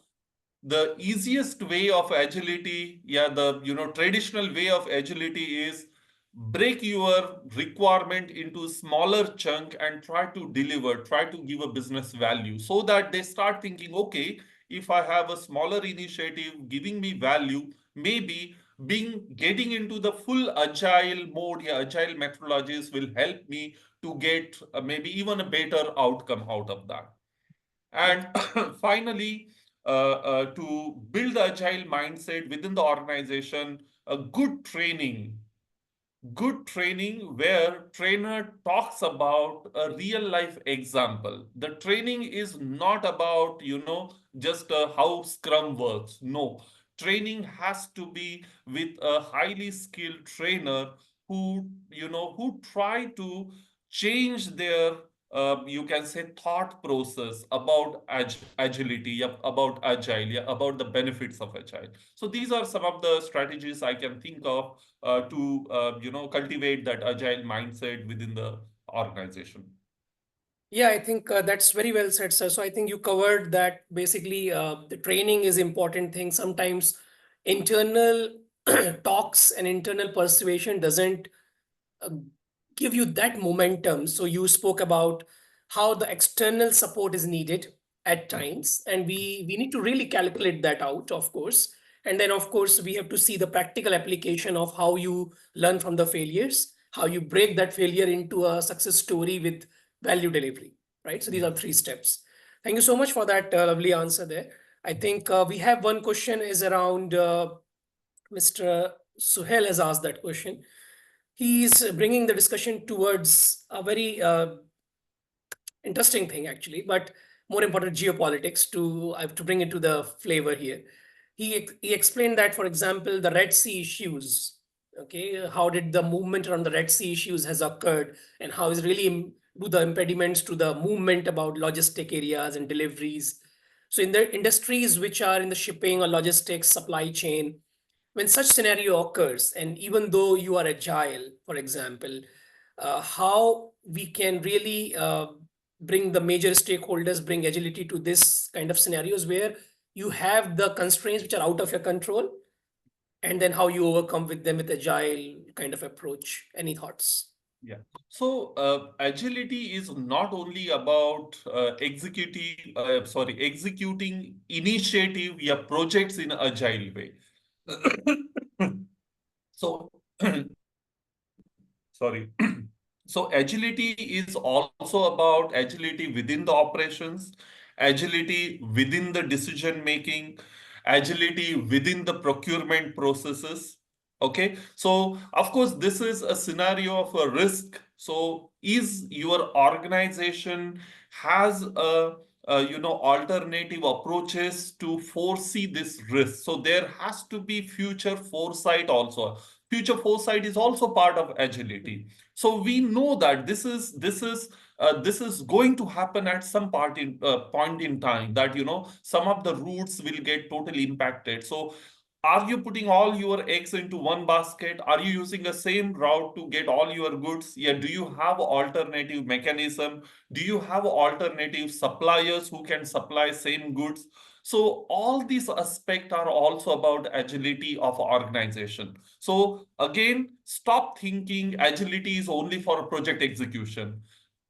the easiest way of agility, yeah, the traditional way of agility is break your requirement into smaller chunk and try to deliver, try to give a business value so that they start thinking, okay, if I have a smaller initiative giving me value, maybe being getting into the full agile mode, yeah, agile methodologies will help me to get maybe even a better outcome out of that. And finally, to build the agile mindset within the organization, a good training where trainer talks about a real life example. The training is not about, just how Scrum works. No, training has to be with a highly skilled trainer who try to change their you can say, thought process about agility, yeah, about agile, yeah, about the benefits of agile. So these are some of the strategies I can think of to cultivate that agile mindset within the organization. Yeah, I think that's very well said, sir. So I think you covered that basically the training is important thing. Sometimes internal talks and internal persuasion doesn't uh, give you that momentum. So you spoke about how the external support is needed at times, and we need to really calculate that out, of course. And then, of course, we have to see the practical application of how you learn from the failures, how you break that failure into a success story with value delivery, right? So these are three steps. Thank you so much for that lovely answer there. I think we have one question is around Mr. Suhail has asked that question. He's bringing the discussion towards a very interesting thing actually, but more important geopolitics to I have to bring into the flavor here. He explained that, for example, the Red Sea issues. Okay, how did the movement around the Red Sea issues has occurred, and how is really do the impediments to the movement about logistic areas and deliveries. So in the industries which are in the shipping or logistics supply chain, when such scenario occurs, and even though you are agile, for example, how we can really bring the major stakeholders, bring agility to this kind of scenarios where you have the constraints which are out of your control, and then how you overcome with them with agile kind of approach. Any thoughts? Yeah. So agility is not only about executing initiative, yeah, projects in agile way. So, sorry. So agility is also about agility within the operations, agility within the decision making, agility within the procurement processes. Okay, so of course, this is a scenario of a risk. So, is your organization has alternative approaches to foresee this risk? So there has to be future foresight also. Future foresight is also part of agility. So we know that this is going to happen at some point in time, that some of the routes will get totally impacted. So are you putting all your eggs into one basket? Are you using the same route to get all your goods? Yeah, do you have alternative mechanism? Do you have alternative suppliers who can supply same goods? So all these aspects are also about agility of organization. So again, stop thinking agility is only for project execution.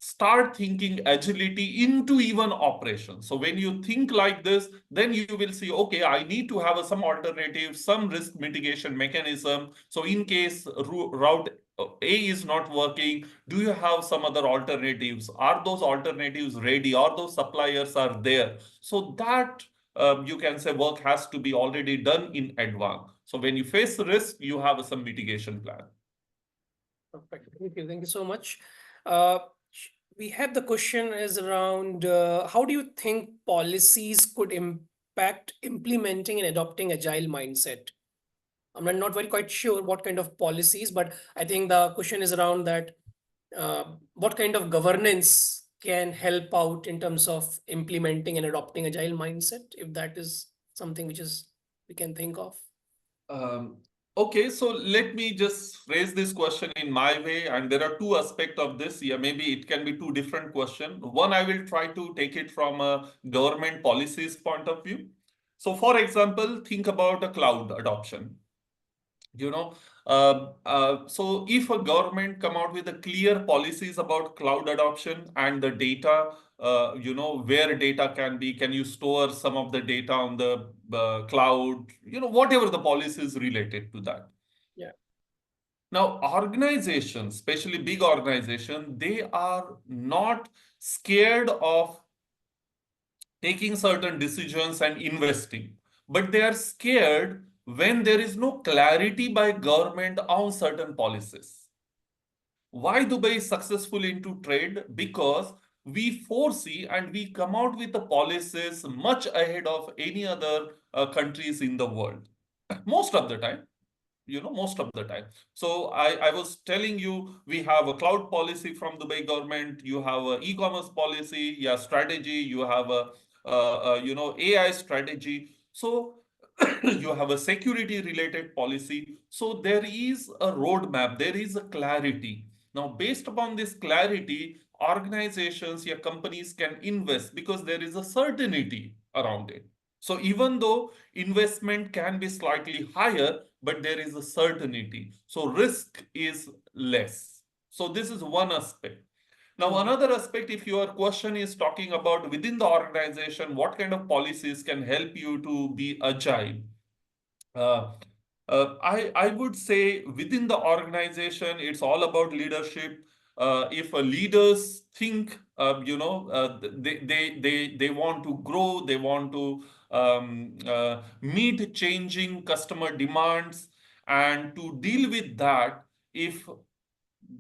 Start thinking agility into even operations. So when you think like this, then you will see, okay, I need to have some alternative, some risk mitigation mechanism. So in case route A is not working, do you have some other alternatives? Are those alternatives ready? Are those suppliers are there? So that you can say work has to be already done in advance. So when you face risk, you have some mitigation plan. Perfect. Thank you. Thank you so much. We have the question is around how do you think policies could impact implementing and adopting agile mindset? I'm not very quite sure what kind of policies, but I think the question is around that what kind of governance can help out in terms of implementing and adopting agile mindset, if that is something which is we can think of. Um, okay, so let me just phrase this question in my way, and there are two aspects of this. Yeah, maybe it can be two different questions. One, I will try to take it from a government policies point of view. So, for example, think about a cloud adoption. You know, so if a government come out with a clear policies about cloud adoption and the data, where data can you store some of the data on the cloud, whatever the policies related to that. Yeah. Now, organizations, especially big organizations, they are not scared of taking certain decisions and investing, but they are scared when there is no clarity by government on certain policies. Why Dubai is successful into trade? Because we foresee and we come out with the policies much ahead of any other countries in the world. Most of the time, most of the time. So I was telling you, we have a cloud policy from Dubai government, you have a e-commerce policy, yeah, strategy, you have a AI strategy. So you have a security related policy. So there is a roadmap, there is a clarity. Now, based upon this clarity, organizations, yeah, companies can invest because there is a certainty around it. So even though investment can be slightly higher, but there is a certainty. So risk is less. So this is one aspect. Now, Mhm. another aspect, if your question is talking about within the organization, what kind of policies can help you to be agile? Uh, I would say within the organization, it's all about leadership. If leaders think, they want to grow, they want to meet changing customer demands, and to deal with that, if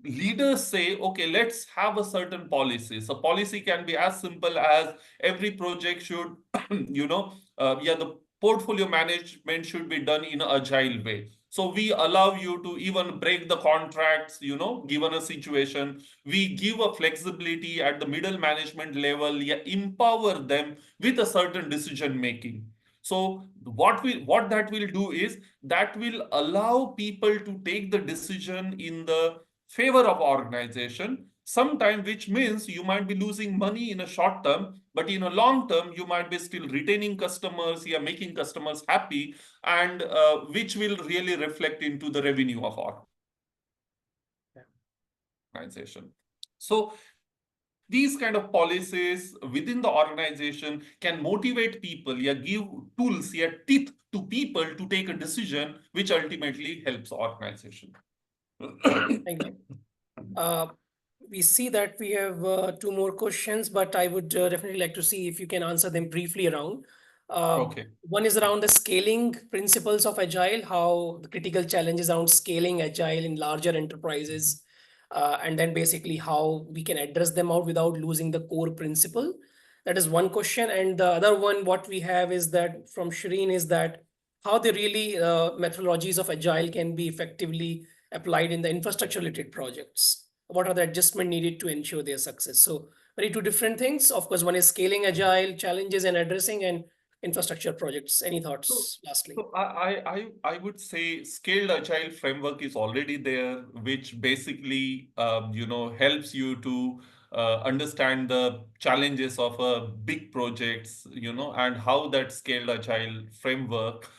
leaders say, okay, let's have a certain policy. So policy can be as simple as every project should, the portfolio management should be done in an agile way. So we allow you to even break the contracts, given a situation. We give a flexibility at the middle management level, yeah, empower them with a certain decision making. So what that will do is that will allow people to take the decision in the favor of organization sometime, which means you might be losing money in a short term, but in a long term you might be still retaining customers, you're making customers happy, and which will really reflect into the revenue of organization. So these kind of policies within the organization can motivate people, yeah, give tools, yeah, teeth to people to take a decision which ultimately helps organization. Thank you. Uh, we see that we have two more questions, but I would definitely like to see if you can answer them briefly around. Okay. One is around the scaling principles of Agile, how the critical challenges around scaling Agile in larger enterprises, and then basically how we can address them out without losing the core principle. That is one question. And the other one, what we have is that from Shireen is that how the really methodologies of Agile can be effectively applied in the infrastructure related projects. What are the adjustment needed to ensure their success? So very two different things. Of course, one is scaling Agile challenges and addressing, and infrastructure projects. Any So, thoughts lastly? so I would say scaled agile framework is already there, which basically helps you to understand the challenges of a big projects, and how that scaled agile framework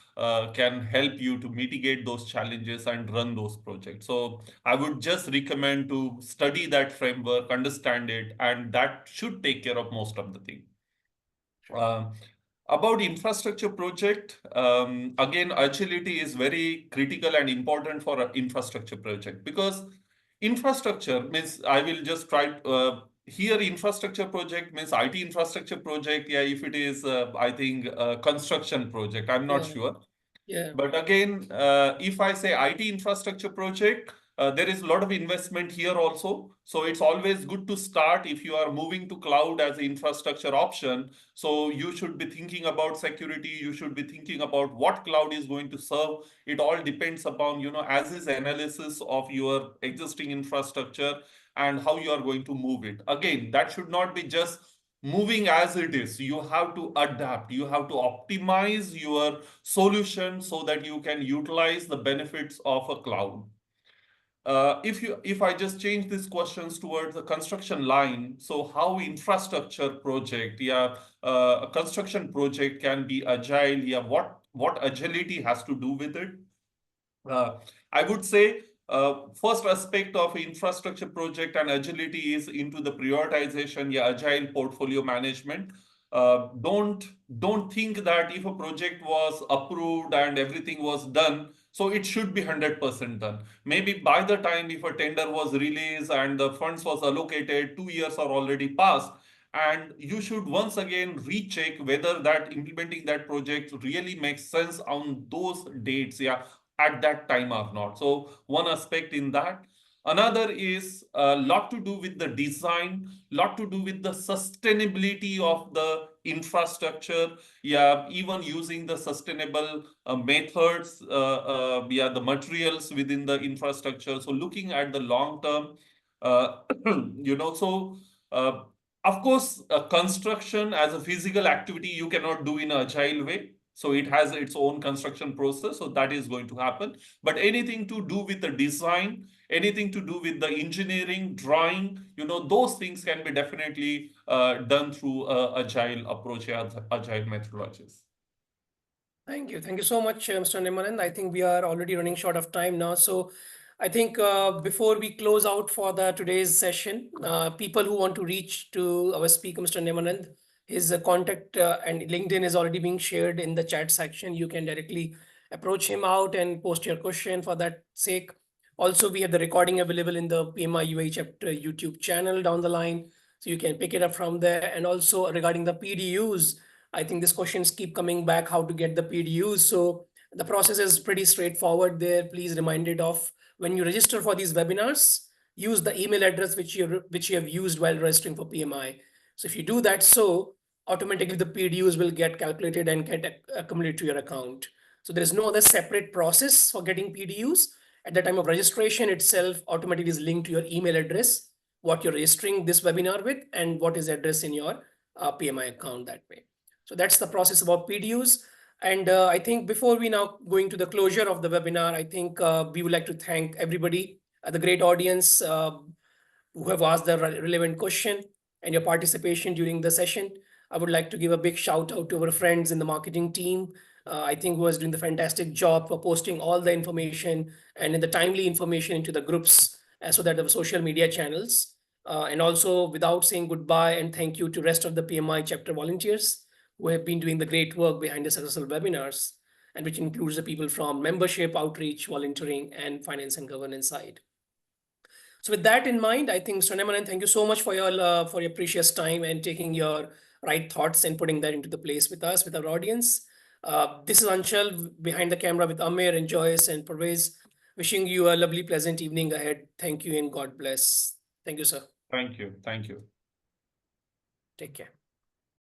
can help you to mitigate those challenges and run those projects. So I would just recommend to study that framework, understand it, and that should take care of most of the thing. Um, about infrastructure project, again, agility is very critical and important for an infrastructure project, because infrastructure means, I will just try here, infrastructure project means IT infrastructure project. Yeah, if it is, I think, construction project, I'm not Yeah, sure. yeah, But again, if I say IT infrastructure project, there is a lot of investment here also. So it's always good to start if you are moving to cloud as an infrastructure option. So you should be thinking about security. You should be thinking about what cloud is going to serve. It all depends upon, as is analysis of your existing infrastructure and how you are going to move it. Again, that should not be just moving as it is. You have to adapt. You have to optimize your solution so that you can utilize the benefits of a cloud. If I just change these questions towards the construction line, so how infrastructure project, yeah, a construction project can be agile, yeah, what agility has to do with it? Uh, I would say first aspect of infrastructure project and agility is into the prioritization, yeah, agile portfolio management. Don't think that if a project was approved and everything was done, so it should be 100% done. Maybe by the time if a tender was released and the funds was allocated, 2 years are already passed, and you should once again recheck whether that implementing that project really makes sense on those dates, yeah, at that time or not. So one aspect in that. Another is a lot to do with the design, lot to do with the sustainability of the infrastructure. Yeah, even using the sustainable methods, yeah, the materials within the infrastructure. So looking at the long term, uh, so uh, of course, construction as a physical activity you cannot do in an agile way. So it has its own construction process. So that is going to happen. But anything to do with the design, anything to do with the engineering, drawing, those things can be definitely done through agile approach, agile methodologies. Thank you. Thank you so much, Mr. Nemanand. I think we are already running short of time now. So I think before we close out for the today's session, people who want to reach to our speaker, Mr. Nemanand, his contact and LinkedIn is already being shared in the chat section. You can directly approach him out and post your question for that sake. Also, we have the recording available in the PMI UA chapter YouTube channel down the line. So you can pick it up from there. And also regarding the PDUs, I think these questions keep coming back, how to get the PDUs. So the process is pretty straightforward there. Please remind it of when you register for these webinars, use the email address which you have used while registering for PMI. So if you do that, so automatically the PDUs will get calculated and get accumulated to your account. So there is no other separate process for getting PDUs. At the time of registration itself, automatically is linked to your email address, what you're registering this webinar with, and what is the address in your PMI account that way. So that's the process about PDUs. And I think before we now going to the closure of the webinar, I think we would like to thank everybody, the great audience who have asked the relevant question and your participation during the session. I would like to give a big shout out to our friends in the marketing team. I think who was doing the fantastic job for posting all the information and in the timely information into the groups so that the social media channels. And also without saying goodbye and thank you to rest of the PMI chapter volunteers who have been doing the great work behind the successful webinars, and which includes the people from membership, outreach, volunteering, and finance and governance side. So with that in mind, I think Nemanand, thank you so much for your precious time and taking your right thoughts and putting that into the place with us, with our audience. This is Anshul behind the camera with Amir and Joyce and Parvez. Wishing you a lovely, pleasant evening ahead. Thank you and God bless. Thank you, sir. Thank you. Thank you. Take care.